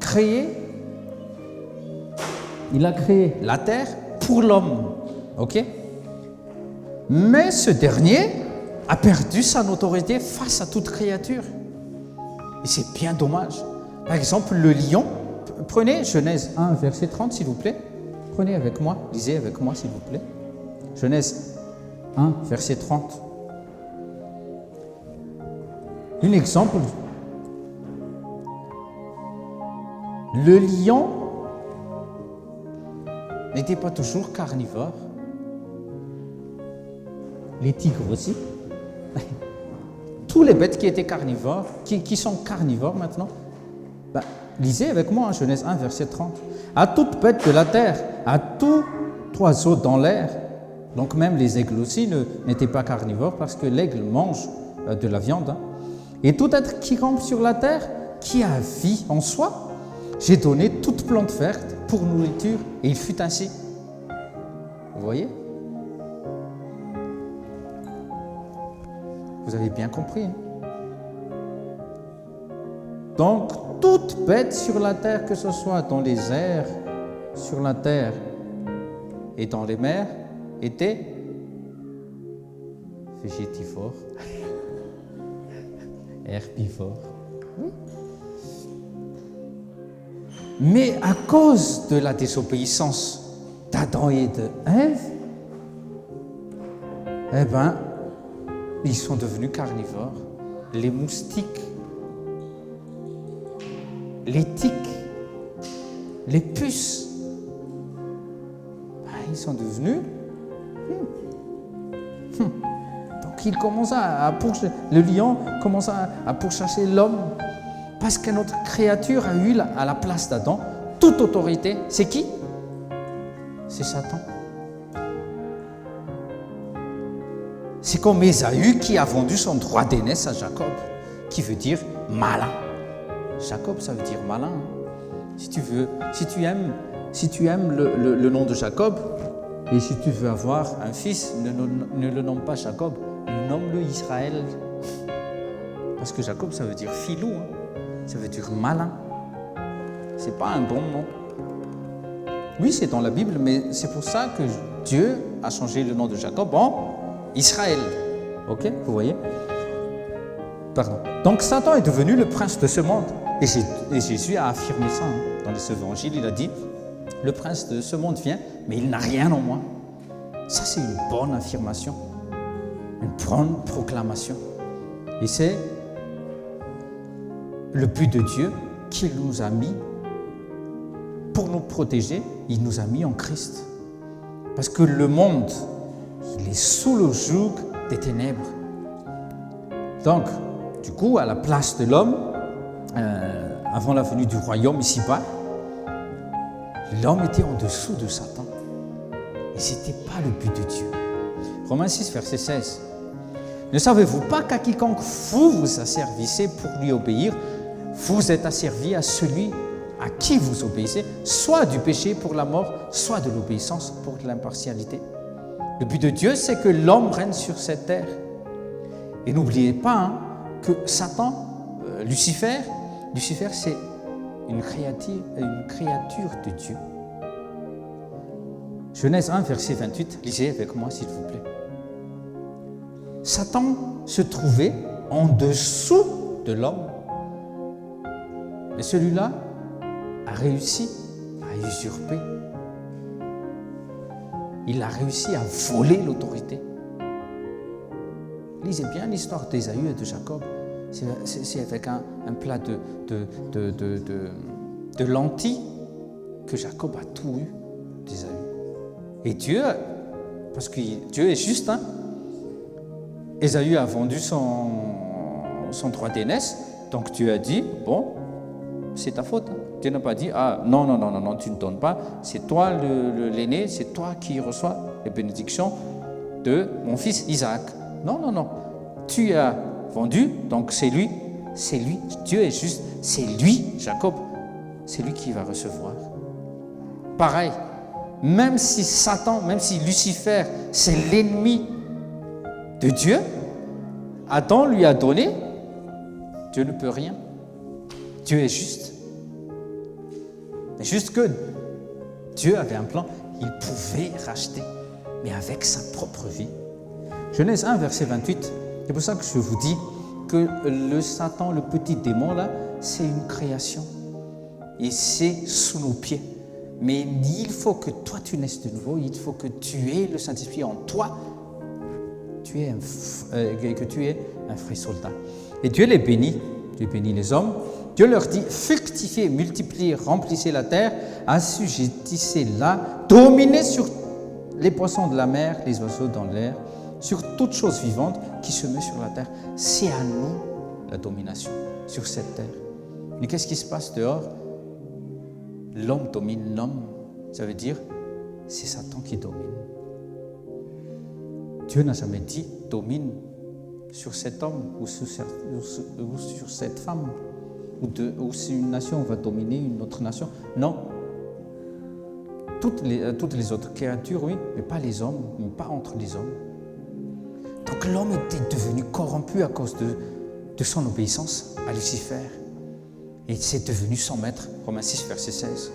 créé la terre pour l'homme, ok? Mais ce dernier a perdu sa notoriété face à toute créature. Et c'est bien dommage. Par exemple, le lion, prenez Genèse 1, verset 30, s'il vous plaît. Prenez avec moi, lisez avec moi, s'il vous plaît. Genèse 1, verset 30. Un exemple. Le lion n'était pas toujours carnivore. Les tigres aussi. Tous les bêtes qui étaient carnivores, qui sont carnivores maintenant, lisez avec moi Genèse 1, verset 30. À toute bête de la terre, à tout oiseau dans l'air, donc même les aigles aussi n'étaient pas carnivores parce que l'aigle mange de la viande. Et tout être qui rampe sur la terre, qui a vie en soi, j'ai donné toute plante verte pour nourriture, et il fut ainsi. Vous voyez? Vous avez bien compris. Hein? Donc, toute bête sur la terre, que ce soit dans les airs, sur la terre et dans les mers, était végétivore, herbivore. Oui. Mais à cause de la désobéissance d'Adam et d'Ève, ils sont devenus carnivores. Les moustiques, les tiques, les puces, ils sont devenus. Donc il commence le lion commence à pourchasser l'homme. Parce que notre créature a eu à la place d'Adam toute autorité. C'est qui? C'est Satan. C'est comme Ésaü qui a vendu son droit d'aînesse à Jacob, qui veut dire malin. Jacob, ça veut dire malin. Si tu aimes le nom de Jacob, et si tu veux avoir un fils, ne le nomme pas Jacob, nomme-le Israël. Parce que Jacob, ça veut dire filou. Ça veut dire malin. C'est pas un bon nom. Oui, c'est dans la Bible, mais c'est pour ça que Dieu a changé le nom de Jacob en Israël. Ok, vous voyez? Pardon. Donc Satan est devenu le prince de ce monde. Et Jésus a affirmé ça dans les évangiles. Il a dit, le prince de ce monde vient, mais il n'a rien en moi. Ça, c'est une bonne affirmation, une bonne proclamation. Et c'est le but de Dieu qu'il nous a mis pour nous protéger. Il nous a mis en Christ. Parce que le monde, il est sous le joug des ténèbres. Donc, du coup, à la place de l'homme, avant la venue du royaume ici-bas, l'homme était en dessous de Satan. Et ce n'était pas le but de Dieu. Romains 6, verset 16. Ne savez-vous pas qu'à quiconque vous vous asservissez pour lui obéir, vous êtes asservis à celui à qui vous obéissez, soit du péché pour la mort, soit de l'obéissance pour l'impartialité. Le but de Dieu, c'est que l'homme règne sur cette terre. Et n'oubliez pas que Satan, Lucifer, c'est une créature de Dieu. Genèse 1, verset 28, lisez avec moi s'il vous plaît. Satan se trouvait en dessous de l'homme. Et celui-là a réussi à usurper. Il a réussi à voler l'autorité. Lisez bien l'histoire d'Ésaü et de Jacob. C'est avec un plat de lentilles que Jacob a tout eu d'Ésaü. Et Dieu, parce que Dieu est juste, Ésaü a vendu son droit d'aînesse, donc Dieu a dit, bon, c'est ta faute. Dieu n'a pas dit, non, tu ne donnes pas, c'est toi l'aîné, c'est toi qui reçois les bénédictions de mon fils Isaac. Non, tu as vendu, donc c'est lui, Dieu est juste, c'est lui, Jacob, c'est lui qui va recevoir. Pareil, même si Satan, même si Lucifer, c'est l'ennemi de Dieu, Adam lui a donné, Dieu ne peut rien. Dieu est juste. C'est juste que Dieu avait un plan, il pouvait racheter, mais avec sa propre vie. Genèse 1, verset 28, c'est pour ça que je vous dis que le Satan, le petit démon là, c'est une création. Et c'est sous nos pieds. Mais il faut que toi tu naisses de nouveau, il faut que tu aies le Saint-Esprit en toi, que tu es un vrai soldat. Et Dieu les bénit, Dieu bénit les hommes. Dieu leur dit, fructifiez, multipliez, remplissez la terre, assujettissez-la, dominez sur les poissons de la mer, les oiseaux dans l'air, sur toute chose vivante qui se met sur la terre. C'est à nous la domination sur cette terre. Mais qu'est-ce qui se passe dehors? L'homme domine l'homme. Ça veut dire, c'est Satan qui domine. Dieu n'a jamais dit, domine sur cet homme ou sur cette femme. Ou si une nation va dominer une autre nation. Non. Toutes les autres créatures, oui, mais pas les hommes, mais pas entre les hommes. Donc l'homme était devenu corrompu à cause de son obéissance à Lucifer. Et c'est devenu son maître, Romains 6, verset 16.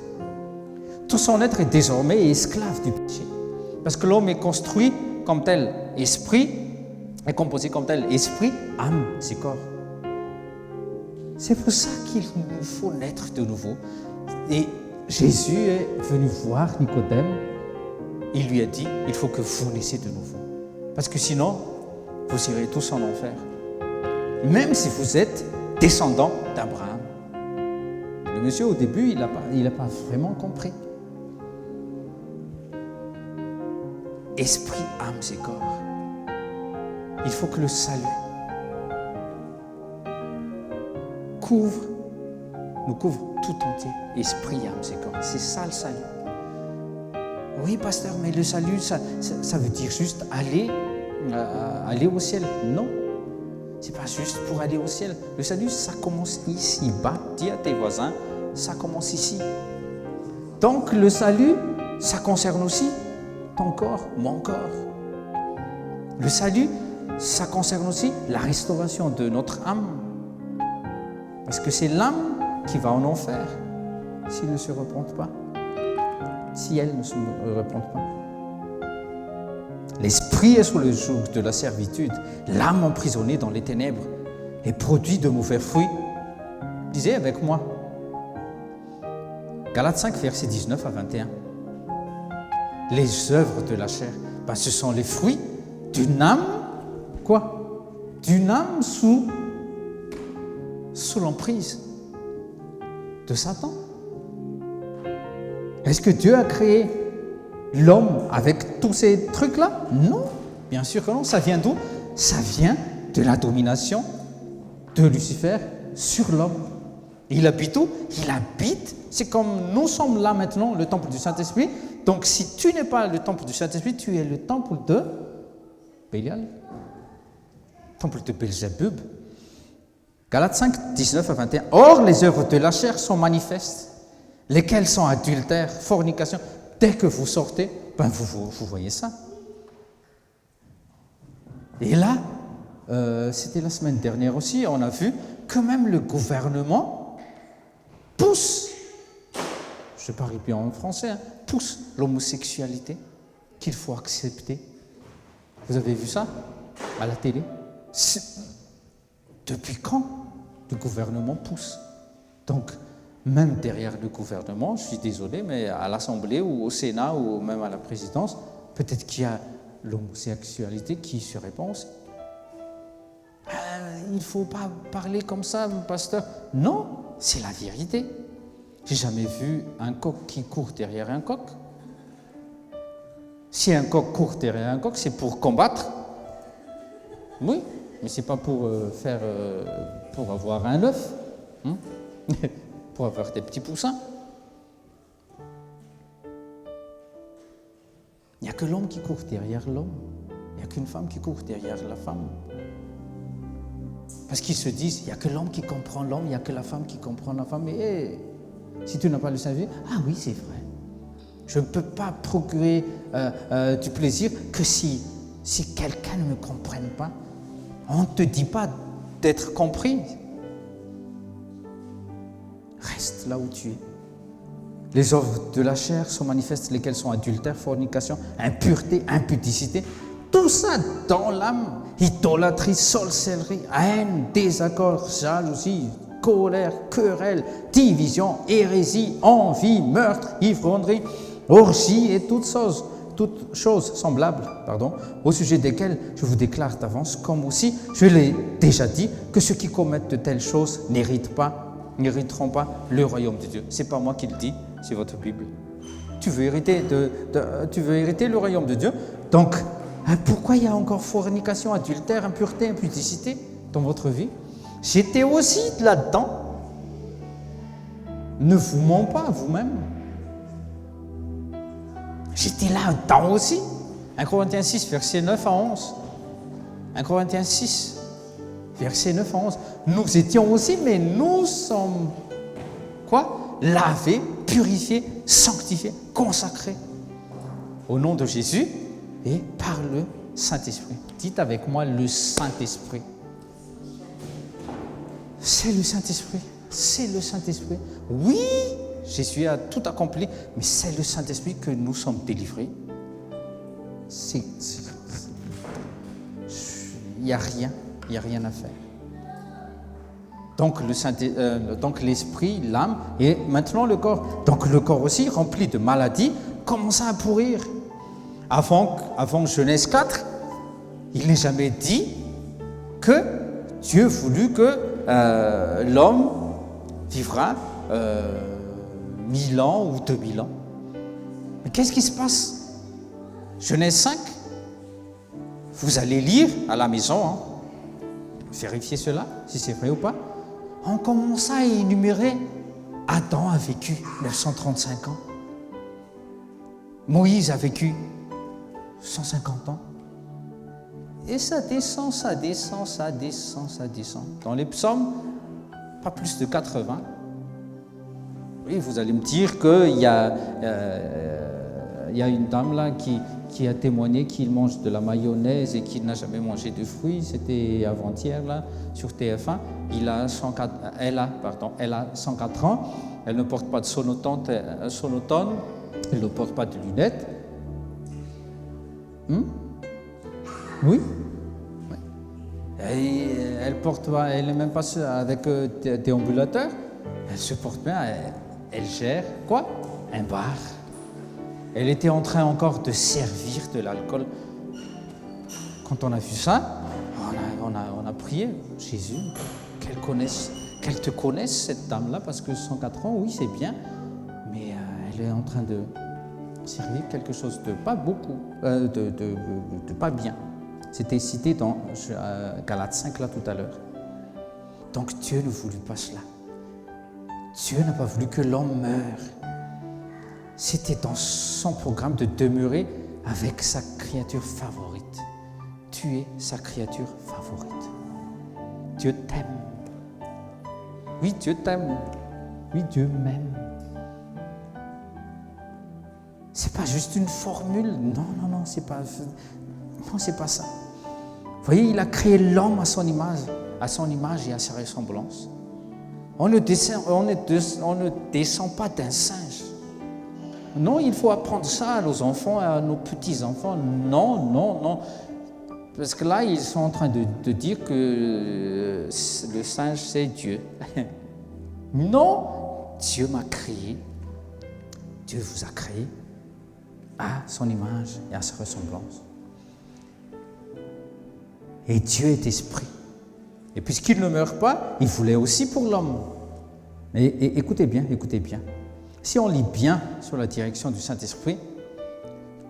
Tout son être est désormais esclave du péché. Parce que l'homme est construit comme tel esprit, est composé comme tel esprit, âme, c'est corps. C'est pour ça qu'il nous faut naître de nouveau. Et Jésus est venu voir Nicodème. Il lui a dit, il faut que vous naissiez de nouveau. Parce que sinon, vous irez tous en enfer. Même si vous êtes descendant d'Abraham. Le monsieur, au début, il n'a pas vraiment compris. Esprit, âme, c'est corps. Il faut que le salut nous couvre tout entier. Esprit, âme, c'est corps. C'est ça le salut. Oui, pasteur, mais le salut, ça veut dire juste aller au ciel. Non, c'est pas juste pour aller au ciel. Le salut, ça commence ici-bas. Dis à tes voisins, ça commence ici. Donc le salut, ça concerne aussi ton corps, mon corps. Le salut, ça concerne aussi la restauration de notre âme. Parce que c'est l'âme qui va en enfer s'il ne se repente pas. Si elle ne se repente pas. L'esprit est sous le joug de la servitude, l'âme emprisonnée dans les ténèbres et produit de mauvais fruits. Lisez avec moi. Galates 5, versets 19 à 21. Les œuvres de la chair, ce sont les fruits d'une âme, quoi? D'une âme sous l'emprise de Satan. Est-ce que Dieu a créé l'homme avec tous ces trucs-là? Non, bien sûr que non. Ça vient d'où? Ça vient de la domination de Lucifer sur l'homme. Il habite où? Il habite, c'est comme nous sommes là maintenant, le temple du Saint-Esprit. Donc si tu n'es pas le temple du Saint-Esprit, tu es le temple de Bélial, temple de Belzébub. Galates 5, 19 à 21. Or, les œuvres de la chair sont manifestes, lesquelles sont adultère, fornication. Dès que vous sortez, vous voyez ça. Et là, c'était la semaine dernière aussi, on a vu que même le gouvernement pousse, je parle bien en français, pousse l'homosexualité qu'il faut accepter. Vous avez vu ça à la télé? Depuis quand le gouvernement pousse? Donc, même derrière le gouvernement, je suis désolé, mais à l'Assemblée ou au Sénat ou même à la présidence, peut-être qu'il y a l'homosexualité qui se répand aussi. Il ne faut pas parler comme ça, pasteur. Non, c'est la vérité. J'ai jamais vu un coq qui court derrière un coq. Si un coq court derrière un coq, c'est pour combattre. Oui, mais c'est pas pour pour avoir un œuf, pour avoir des petits poussins. Il n'y a que l'homme qui court derrière l'homme. Il n'y a qu'une femme qui court derrière la femme. Parce qu'ils se disent, il n'y a que l'homme qui comprend l'homme, il n'y a que la femme qui comprend la femme. Mais si tu n'as pas le Saint-Esprit, ah oui, c'est vrai. Je ne peux pas procurer du plaisir que si quelqu'un ne me comprenne pas. On ne te dit pas d'être compris. Reste là où tu es. Les œuvres de la chair sont manifestes, lesquelles sont adultère, fornication, impureté, impudicité. Tout ça dans l'âme. Idolâtrie, sorcellerie, haine, désaccord, jalousie, colère, querelle, division, hérésie, envie, meurtre, ivrognerie, orgie et toutes choses semblables, au sujet desquelles je vous déclare d'avance, comme aussi je l'ai déjà dit, que ceux qui commettent de telles choses n'hériteront pas le royaume de Dieu. C'est pas moi qui le dis, c'est votre Bible. Tu veux hériter le royaume de Dieu, donc pourquoi il y a encore fornication, adultère, impureté, impudicité dans votre vie? J'étais aussi là-dedans. Ne vous ment pas vous-même. J'étais là-dedans aussi. 1 Corinthiens 6, versets 9 à 11. 1 Corinthiens 6, versets 9 à 11. Nous étions aussi, mais nous sommes quoi? Lavés, purifiés, sanctifiés, consacrés. Au nom de Jésus et par le Saint-Esprit. Dites avec moi le Saint-Esprit. C'est le Saint-Esprit. C'est le Saint-Esprit. Oui, Jésus a tout accompli, mais c'est le Saint-Esprit que nous sommes délivrés. Il n'y a rien à faire. Donc, donc l'esprit, l'âme et maintenant le corps. Donc le corps aussi, rempli de maladies, commence à pourrir. Avant Genèse 4, il n'est jamais dit que Dieu voulut que l'homme vivra 1000 ans ou 2000 ans. Mais qu'est-ce qui se passe? Genèse 5, vous allez lire à la maison, vérifiez cela, si c'est vrai ou pas. On commence à énumérer. Adam a vécu 935 ans. Moïse a vécu 150 ans. Et ça descend. Dans les psaumes, pas plus de 80. Oui, vous allez me dire qu'il y a une dame là qui a témoigné qu'il mange de la mayonnaise et qu'il n'a jamais mangé de fruits. C'était avant-hier là, sur TF1. Elle a 104 ans. Elle ne porte pas de sonotone. Elle ne porte pas de lunettes. Oui. Et elle porte pas, elle n'est même pas avec déambulateur. Elle se porte bien, elle gère quoi? Un bar. Elle était en train encore de servir de l'alcool. Quand on a vu ça, on a prié, Jésus, qu'elle te connaisse, cette dame-là, parce que 104 ans, oui, c'est bien, mais elle est en train de servir quelque chose de pas beaucoup, de pas bien. C'était cité dans Galates 5 là tout à l'heure. Donc Dieu ne voulut pas cela. Dieu n'a pas voulu que l'homme meure. C'était dans son programme de demeurer avec sa créature favorite. Tu es sa créature favorite. Dieu t'aime. Oui, Dieu t'aime. Oui, Dieu m'aime. C'est pas juste une formule. Non, c'est pas ça. Vous voyez, il a créé l'homme à son image et à sa ressemblance. On ne descend pas d'un singe. Non, il faut apprendre ça à nos enfants, à nos petits-enfants. Non. Parce que là, ils sont en train de dire que le singe, c'est Dieu. Non, Dieu m'a créé. Dieu vous a créé à son image et à sa ressemblance. Et Dieu est esprit. Et puisqu'il ne meurt pas, il voulait aussi pour l'homme. Et écoutez bien. Si on lit bien sur la direction du Saint-Esprit,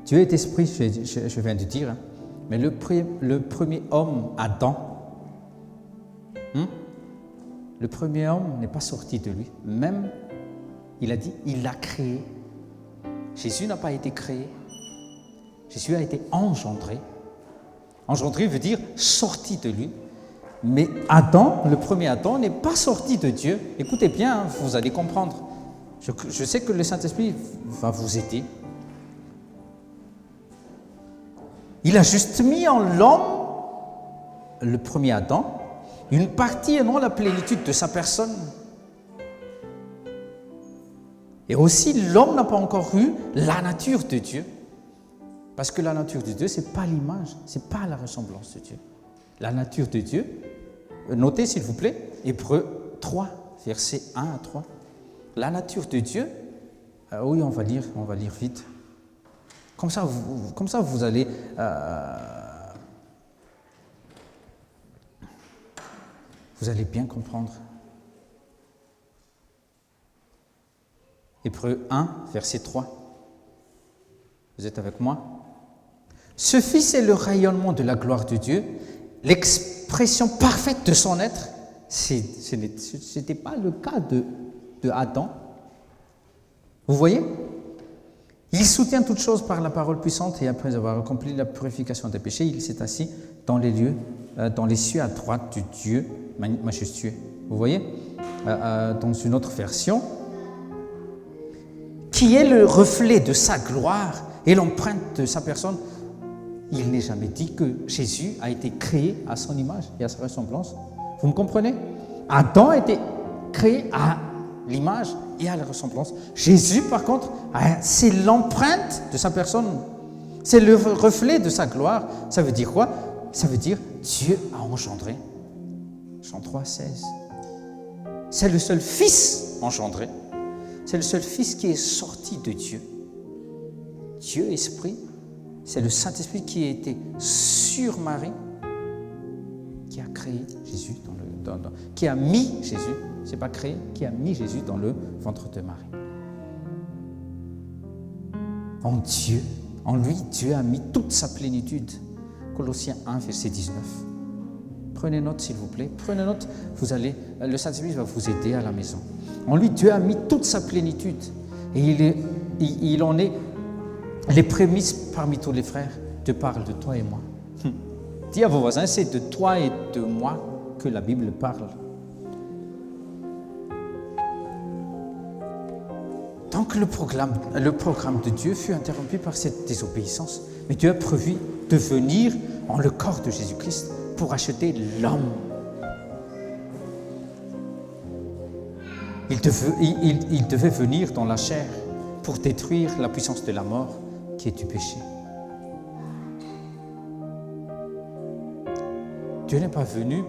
Dieu est esprit, je viens de dire, hein, mais le premier homme, Adam, le premier homme n'est pas sorti de lui. Même, il a dit, il l'a créé. Jésus n'a pas été créé. Jésus a été engendré. Engendré veut dire sorti de lui. Mais Adam, le premier Adam, n'est pas sorti de Dieu. Écoutez bien, hein, vous allez comprendre. Je sais que le Saint-Esprit va vous aider. Il a juste mis en l'homme, le premier Adam, une partie et non la plénitude de sa personne. Et aussi, l'homme n'a pas encore eu la nature de Dieu. Parce que la nature de Dieu, ce n'est pas l'image, ce n'est pas la ressemblance de Dieu. La nature de Dieu, notez s'il vous plaît, Hébreux 3, versets 1 à 3. La nature de Dieu, oui, on va lire vite. Comme ça, vous allez bien comprendre. Hébreux 1, verset 3. Vous êtes avec moi? Ce Fils est le rayonnement de la gloire de Dieu, l'expression parfaite de son être. Ce n'était pas le cas de Adam. Vous voyez? Il soutient toutes choses par la parole puissante et après avoir accompli la purification des péchés, il s'est assis dans les cieux à droite du Dieu majestueux. Vous voyez? Dans une autre version, qui est le reflet de sa gloire et l'empreinte de sa personne. Il n'est jamais dit que Jésus a été créé à son image et à sa ressemblance. Vous me comprenez? Adam a été créé à l'image et à la ressemblance. Jésus, par contre, c'est l'empreinte de sa personne. C'est le reflet de sa gloire. Ça veut dire quoi? Ça veut dire Dieu a engendré. Jean 3, 16. C'est le seul Fils engendré. C'est le seul Fils qui est sorti de Dieu. Dieu esprit, c'est le Saint-Esprit qui a été sur Marie, qui a créé Jésus, qui a mis Jésus, c'est pas créé, qui a mis Jésus dans le ventre de Marie. En lui, Dieu a mis toute sa plénitude. Colossiens 1, verset 19. Prenez note, s'il vous plaît. Prenez note, le Saint-Esprit va vous aider à la maison. En lui, Dieu a mis toute sa plénitude. Et il en est les prémices parmi tous les frères. Dieu parle de toi et moi. Dis à vos voisins, c'est de toi et de moi que la Bible parle. Donc le programme de Dieu fut interrompu par cette désobéissance. Mais Dieu a prévu de venir en le corps de Jésus-Christ pour acheter l'homme. Il devait venir dans la chair pour détruire la puissance de la mort qui est du péché. Dieu n'est pas venu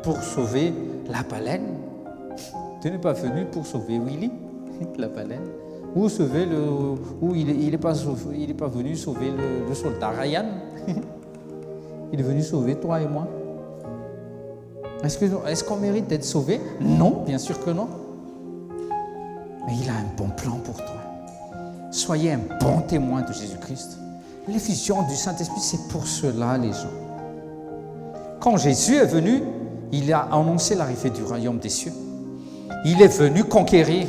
pour sauver la baleine. Dieu n'est pas venu pour sauver Willy, la baleine, ou sauver il n'est pas venu sauver le soldat Ryan. Il est venu sauver toi et moi. Est-ce qu'on mérite d'être sauvé? Non, bien sûr que non. Mais il a un bon plan pour toi. Soyez un bon témoin de Jésus-Christ. L'effusion du Saint-Esprit, c'est pour cela, les gens. Quand Jésus est venu, il a annoncé l'arrivée du royaume des cieux. Il est venu conquérir.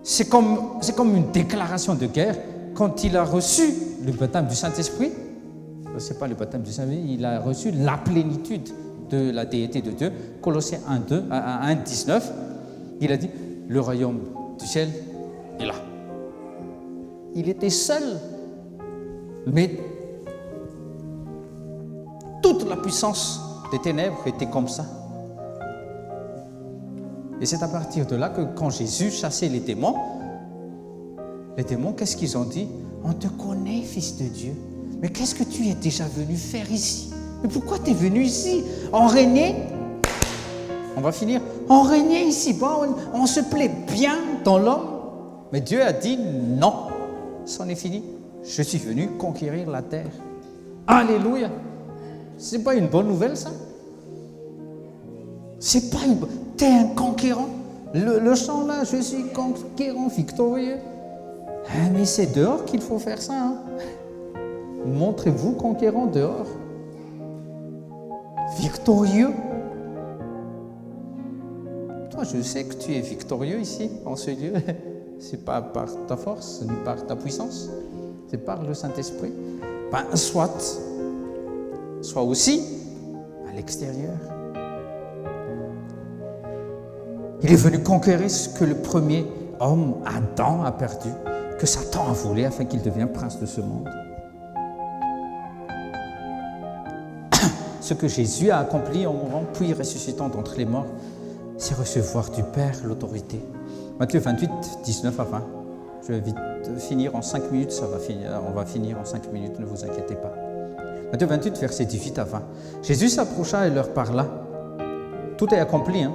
C'est comme une déclaration de guerre. Quand il a reçu le baptême du Saint-Esprit, ce n'est pas le baptême du Saint-Esprit, il a reçu la plénitude de la déité de Dieu. Colossiens 1, 19, il a dit, le royaume du ciel est là. Il était seul, mais toute la puissance des ténèbres était comme ça. Et c'est à partir de là que quand Jésus chassait les démons, qu'est-ce qu'ils ont dit? On te connaît, Fils de Dieu. Mais qu'est-ce que tu es déjà venu faire ici? Mais pourquoi tu es venu ici? En régner? On va finir. En régner ici, on se plaît bien dans l'homme. Mais Dieu a dit non. C'en est fini. Je suis venu conquérir la terre. Alléluia. C'est pas une bonne nouvelle, ça? C'est pas une bonne... T'es un conquérant. Le chant là, je suis conquérant, victorieux. Mais c'est dehors qu'il faut faire ça. Hein? Montrez-vous conquérant dehors. Victorieux. Toi, je sais que tu es victorieux ici, en ce lieu. C'est pas par ta force, ni par ta puissance. C'est par le Saint-Esprit. Soit aussi à l'extérieur. Il est venu conquérir ce que le premier homme, Adam, a perdu, que Satan a volé afin qu'il devienne prince de ce monde. Ce que Jésus a accompli en mourant puis ressuscitant d'entre les morts, c'est recevoir du Père l'autorité. Matthieu 28, 19 à 20. Je vais vite finir en 5 minutes, on va finir en 5 minutes, ne vous inquiétez pas. Matthieu 28, versets 18 à 20. Jésus s'approcha et leur parla. Tout est accompli, hein?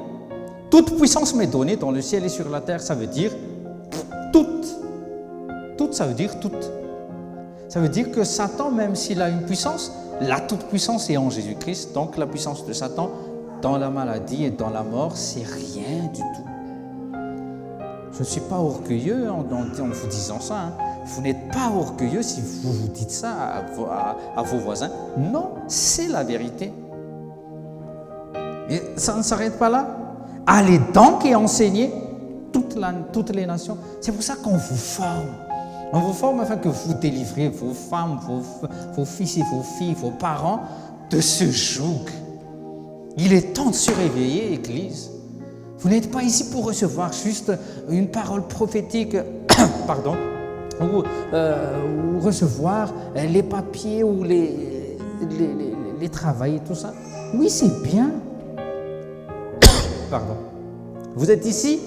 Toute puissance m'est donnée dans le ciel et sur la terre, ça veut dire toute. Toute, ça veut dire toute. Ça veut dire que Satan, même s'il a une puissance, la toute puissance est en Jésus-Christ. Donc la puissance de Satan dans la maladie et dans la mort, c'est rien du tout. Je ne suis pas orgueilleux en vous disant ça. Hein. Vous n'êtes pas orgueilleux si vous vous dites ça à vos voisins. Non, c'est la vérité. Et ça ne s'arrête pas là. Allez donc et enseignez toutes les nations. C'est pour ça qu'on vous forme. On vous forme afin que vous délivriez vos femmes, vos fils et vos filles, vos parents de ce joug. Il est temps de se réveiller, Église. Vous n'êtes pas ici pour recevoir juste une parole prophétique, pardon, ou recevoir les papiers ou les travails et tout ça. Oui, c'est bien. Pardon. Vous êtes ici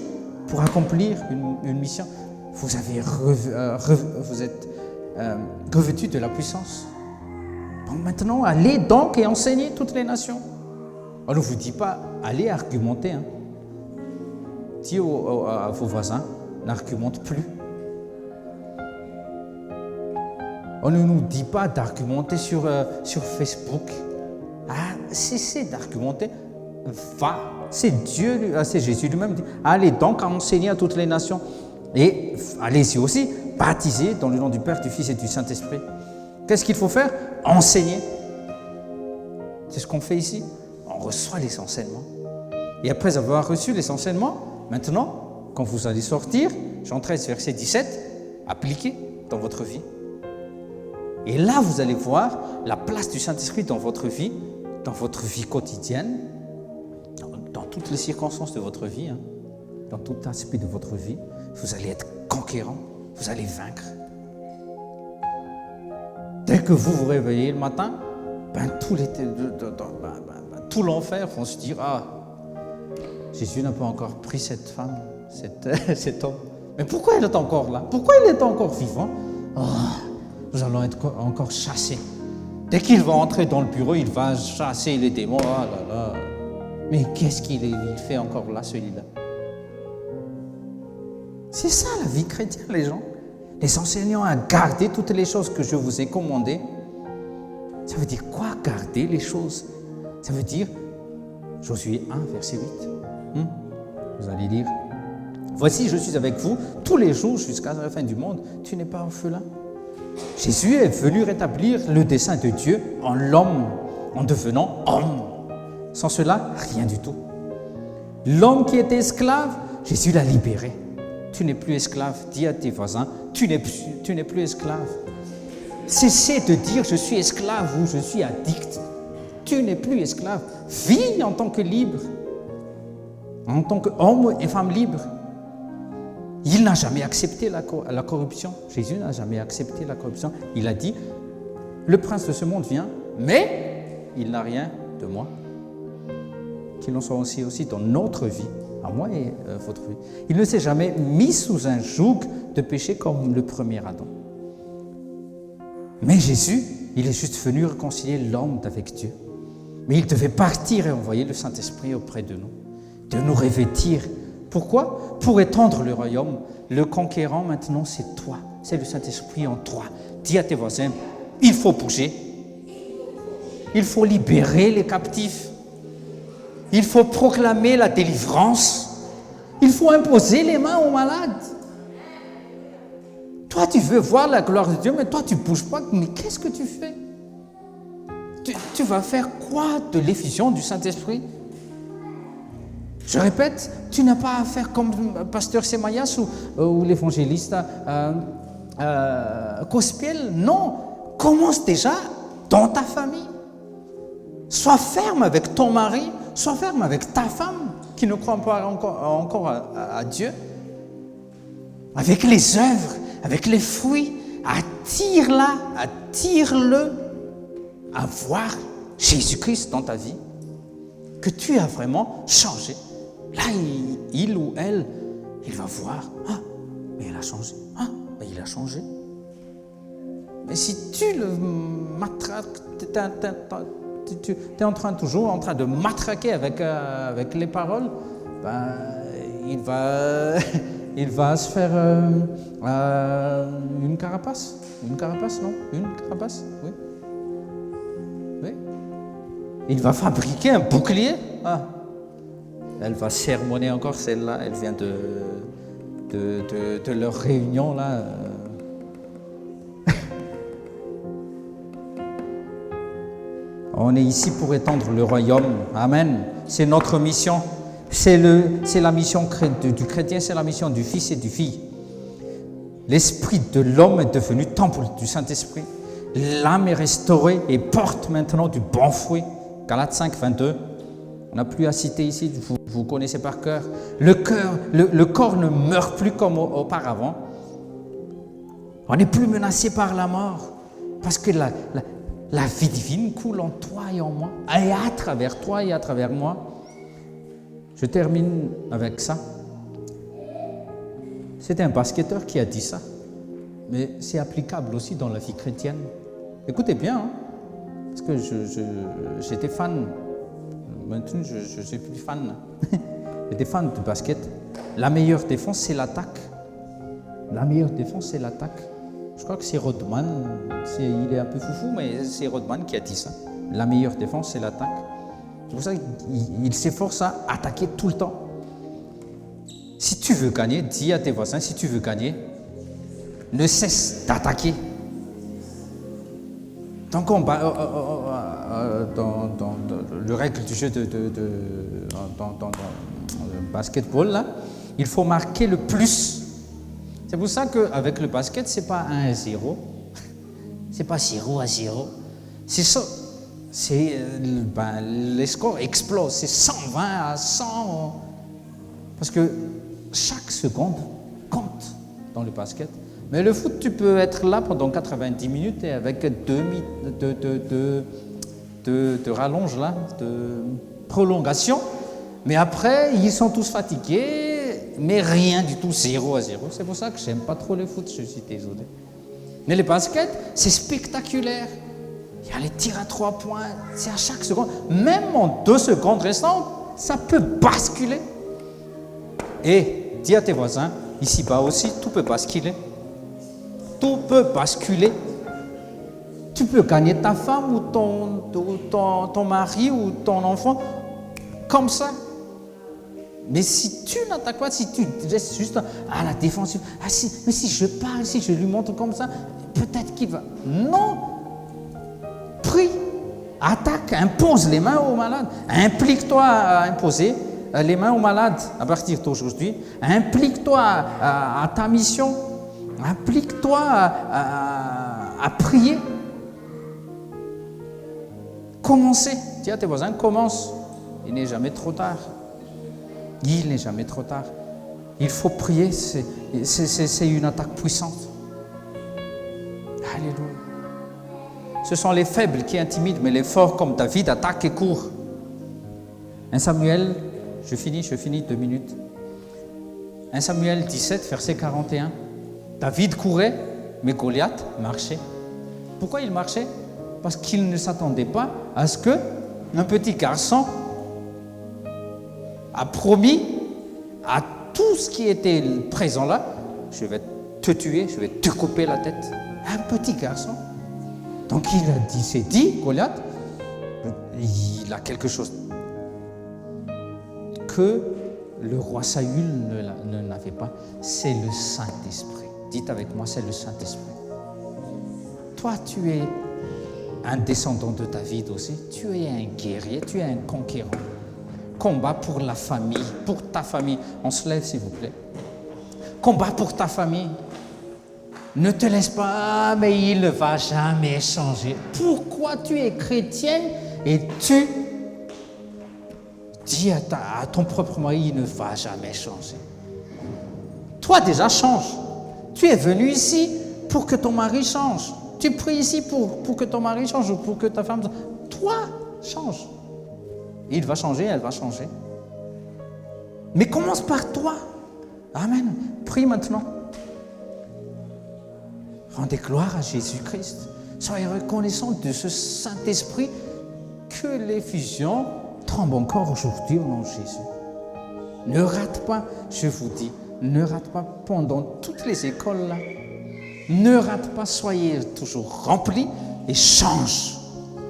pour accomplir une mission. Vous êtes revêtus de la puissance. Donc maintenant, allez donc et enseignez toutes les nations. On ne vous dit pas, allez argumenter. Hein. Dis à vos voisins, n'argumente plus. On ne nous dit pas d'argumenter sur Facebook. Cessez d'argumenter. Va. C'est Jésus lui-même dit, allez donc enseigner à toutes les nations. Et allez-y aussi, baptiser dans le nom du Père, du Fils et du Saint-Esprit. Qu'est-ce qu'il faut faire? Enseigner. C'est ce qu'on fait ici. On reçoit les enseignements. Et après avoir reçu les enseignements, maintenant, quand vous allez sortir, Jean 13, verset 17, appliquez dans votre vie. Et là, vous allez voir la place du Saint-Esprit dans votre vie quotidienne, dans toutes les circonstances de votre vie, hein, dans tout aspect de votre vie. Vous allez être conquérant, vous allez vaincre. Dès que vous vous réveillez le matin, tout l'enfer vont se dire, Jésus n'a pas encore pris cette femme, cet homme. Mais pourquoi il est encore là? Pourquoi il est encore vivant? Nous allons être encore chassés Dès qu'il va entrer dans le bureau, il va chasser les démons. Oh là là. Mais qu'est-ce qu'il fait encore là, celui-là? C'est ça la vie chrétienne, les gens. Les enseignants à garder toutes les choses que je vous ai commandées. Ça veut dire quoi, garder les choses? Ça veut dire, Josué 1, verset 8. Vous allez lire. Voici, je suis avec vous tous les jours jusqu'à la fin du monde. Tu n'es pas orphelin. Jésus est venu rétablir le dessein de Dieu en l'homme, en devenant homme. Sans cela, rien du tout. L'homme qui était esclave, Jésus l'a libéré. Tu n'es plus esclave. Dis à tes voisins, tu n'es plus esclave. Cessez de dire je suis esclave ou je suis addict. Tu n'es plus esclave. Vis en tant que libre, en tant qu'homme et femme libre. Il n'a jamais accepté la corruption. Jésus n'a jamais accepté la corruption. Il a dit, le prince de ce monde vient, mais il n'a rien de moi. Qu'il en soit aussi dans notre vie, à moi et votre vie. Il ne s'est jamais mis sous un joug de péché comme le premier Adam. Mais Jésus, il est juste venu réconcilier l'homme avec Dieu. Mais il devait partir et envoyer le Saint-Esprit auprès de nous revêtir. Pourquoi? Pour étendre le royaume. Le conquérant maintenant, c'est toi. C'est le Saint-Esprit en toi. Dis à tes voisins, il faut bouger. Il faut libérer les captifs. Il faut proclamer la délivrance. Il faut imposer les mains aux malades. Toi, tu veux voir la gloire de Dieu, mais toi, tu ne bouges pas. Mais qu'est-ce que tu fais? Tu vas faire quoi de l'effusion du Saint-Esprit? Je répète, tu n'as pas à faire comme pasteur Semayas ou l'évangéliste Cospiel. Non, commence déjà dans ta famille. Sois ferme avec ton mari, sois ferme avec ta femme qui ne croit pas encore à Dieu. Avec les œuvres, avec les fruits, attire-le à voir Jésus-Christ dans ta vie, que tu as vraiment changé. Là, il ou elle, il va voir, ah, mais il a changé, ah, mais il a changé. Mais si tu le matraques, tu es toujours en train de matraquer avec les paroles, ben, il va se faire une carapace. Une carapace, non? Une carapace, oui. Oui. Il va fabriquer un bouclier. Ah. Elle va sermonner encore celle-là. Elle vient de leur réunion là. On est ici pour étendre le royaume. Amen. C'est notre mission. C'est la mission du chrétien, c'est la mission du fils et du fille. L'esprit de l'homme est devenu temple du Saint-Esprit. L'âme est restaurée et porte maintenant du bon fruit. Galates 5, 22. On n'a plus à citer ici, vous connaissez par cœur. Le corps ne meurt plus comme auparavant. On n'est plus menacé par la mort. Parce que la vie divine coule en toi et en moi. Et à travers toi et à travers moi. Je termine avec ça. C'était un basketteur qui a dit ça. Mais c'est applicable aussi dans la vie chrétienne. Écoutez bien, hein, parce que j'étais fan. Maintenant, je ne suis plus fan. J'étais fan de basket. La meilleure défense, c'est l'attaque. La meilleure défense, c'est l'attaque. Je crois que c'est Rodman. Il est un peu foufou, mais c'est Rodman qui a dit ça. La meilleure défense, c'est l'attaque. C'est pour ça qu'il s'efforce à attaquer tout le temps. Si tu veux gagner, dis à tes voisins, si tu veux gagner, ne cesse d'attaquer. Dans le règle du jeu dans le basketball, là, il faut marquer le plus. C'est pour ça qu'avec le basket, ce n'est pas 1-0, ce n'est pas 0-0. C'est ça. Les scores explosent, c'est 120-100. Parce que chaque seconde compte dans le basket. Mais le foot, tu peux être là pendant 90 minutes et avec 2 minutes de rallonge, là, de prolongation. Mais après, ils sont tous fatigués, mais rien du tout, 0-0. C'est pour ça que je n'aime pas trop le foot, je suis désolé. Mais le basket, c'est spectaculaire. Il y a les tirs à 3 points, c'est à chaque seconde. Même en 2 secondes restantes, ça peut basculer. Et dis à tes voisins, ici-bas aussi, tout peut basculer. Tout peut basculer. Tu peux gagner ta femme ou ton mari ou ton enfant comme ça. Mais si tu n'attaques pas, si tu restes juste à la défensive, mais si je parle, si je lui montre comme ça, peut-être qu'il va. Non! Prie, attaque, impose les mains aux malades. Implique-toi à imposer les mains aux malades à partir d'aujourd'hui. Implique-toi à ta mission. Implique-toi à prier. Commencez. Dis à tes voisins, commence. Il n'est jamais trop tard. Il n'est jamais trop tard. Il faut prier, c'est une attaque puissante. Alléluia. Ce sont les faibles qui intimident, mais les forts comme David attaquent et courent. 1 Samuel, je finis 2 minutes. 1 Samuel 17, verset 41. David courait, mais Goliath marchait. Pourquoi il marchait? Parce qu'il ne s'attendait pas à ce qu'un petit garçon a promis à tout ce qui était présent là, je vais te tuer, je vais te couper la tête. Un petit garçon. Donc il s'est dit, Goliath, il a quelque chose que le roi Saül n'avait pas, c'est le Saint-Esprit. Dites avec moi, c'est le Saint-Esprit. Toi, tu es un descendant de David aussi, tu es un guerrier, tu es un conquérant. Combat pour la famille, pour ta famille. On se lève, s'il vous plaît. Combat pour ta famille. Ne te laisse pas, mais il ne va jamais changer. Pourquoi tu es chrétienne et tu dis à ton propre mari, il ne va jamais changer. Toi déjà, change. Tu es venu ici pour que ton mari change. Tu pries ici pour que ton mari change ou pour que ta femme change. Toi, change. Il va changer, elle va changer. Mais commence par toi. Amen. Prie maintenant. Rendez gloire à Jésus-Christ. Soyez reconnaissants de ce Saint-Esprit que l'effusion tremble encore aujourd'hui au nom de Jésus. Ne rate pas, je vous dis, ne rate pas pendant toutes les écoles là. Ne rate pas, soyez toujours remplis et change.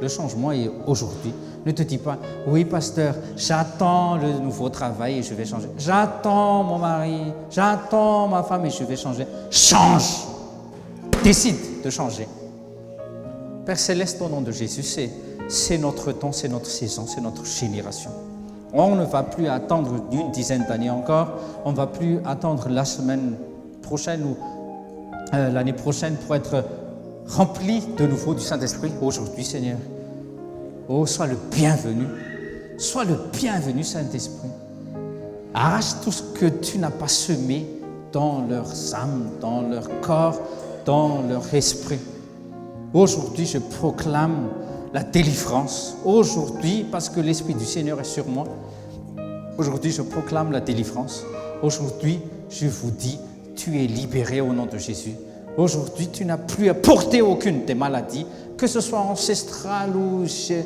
Le changement est aujourd'hui. Ne te dis pas, oui pasteur, j'attends le nouveau travail et je vais changer. J'attends mon mari, j'attends ma femme et je vais changer. Change! Décide de changer. Père Céleste, au nom de Jésus, c'est notre temps, c'est notre saison, c'est notre génération. On ne va plus attendre une dizaine d'années encore, on ne va plus attendre la semaine prochaine ou l'année prochaine pour être rempli de nouveau du Saint-Esprit. Aujourd'hui, Seigneur, oh, sois le bienvenu. Sois le bienvenu, Saint-Esprit. Arrache tout ce que tu n'as pas semé dans leurs âmes, dans leur corps, dans leur esprit. Aujourd'hui, je proclame la délivrance. Aujourd'hui, parce que l'Esprit du Seigneur est sur moi, aujourd'hui, je proclame la délivrance. Aujourd'hui, je vous dis, tu es libéré au nom de Jésus. Aujourd'hui, tu n'as plus à porter aucune des maladies, que ce soit ancestrale ou sur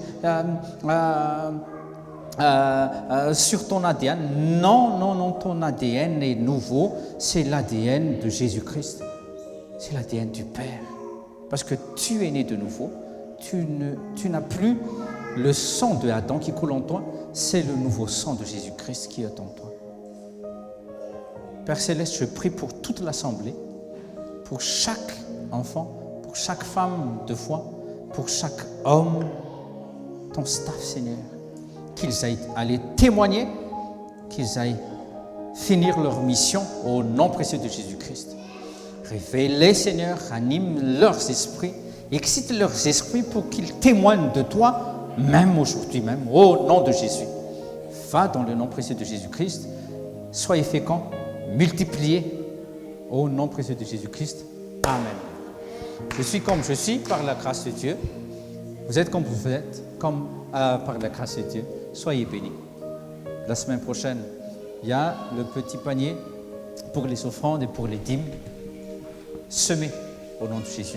ton ADN. Non, ton ADN est nouveau. C'est l'ADN de Jésus-Christ. C'est l'ADN du Père. Parce que tu es né de nouveau. Tu n'as plus le sang de Adam qui coule en toi. C'est le nouveau sang de Jésus-Christ qui est en toi. Père Céleste, je prie pour toute l'assemblée, pour chaque enfant, pour chaque femme de foi, pour chaque homme, ton staff, Seigneur, qu'ils aillent aller témoigner, qu'ils aillent finir leur mission au nom précieux de Jésus-Christ. Révèle-les, Seigneur, anime leurs esprits, excite leurs esprits pour qu'ils témoignent de toi, même aujourd'hui même, au nom de Jésus. Va dans le nom précieux de Jésus-Christ, soyez féconds, multipliez, au nom précieux de Jésus-Christ. Amen. Je suis comme je suis par la grâce de Dieu. Vous êtes comme vous êtes, par la grâce de Dieu. Soyez bénis. La semaine prochaine, il y a le petit panier pour les offrandes et pour les dîmes. Semez au nom de Jésus.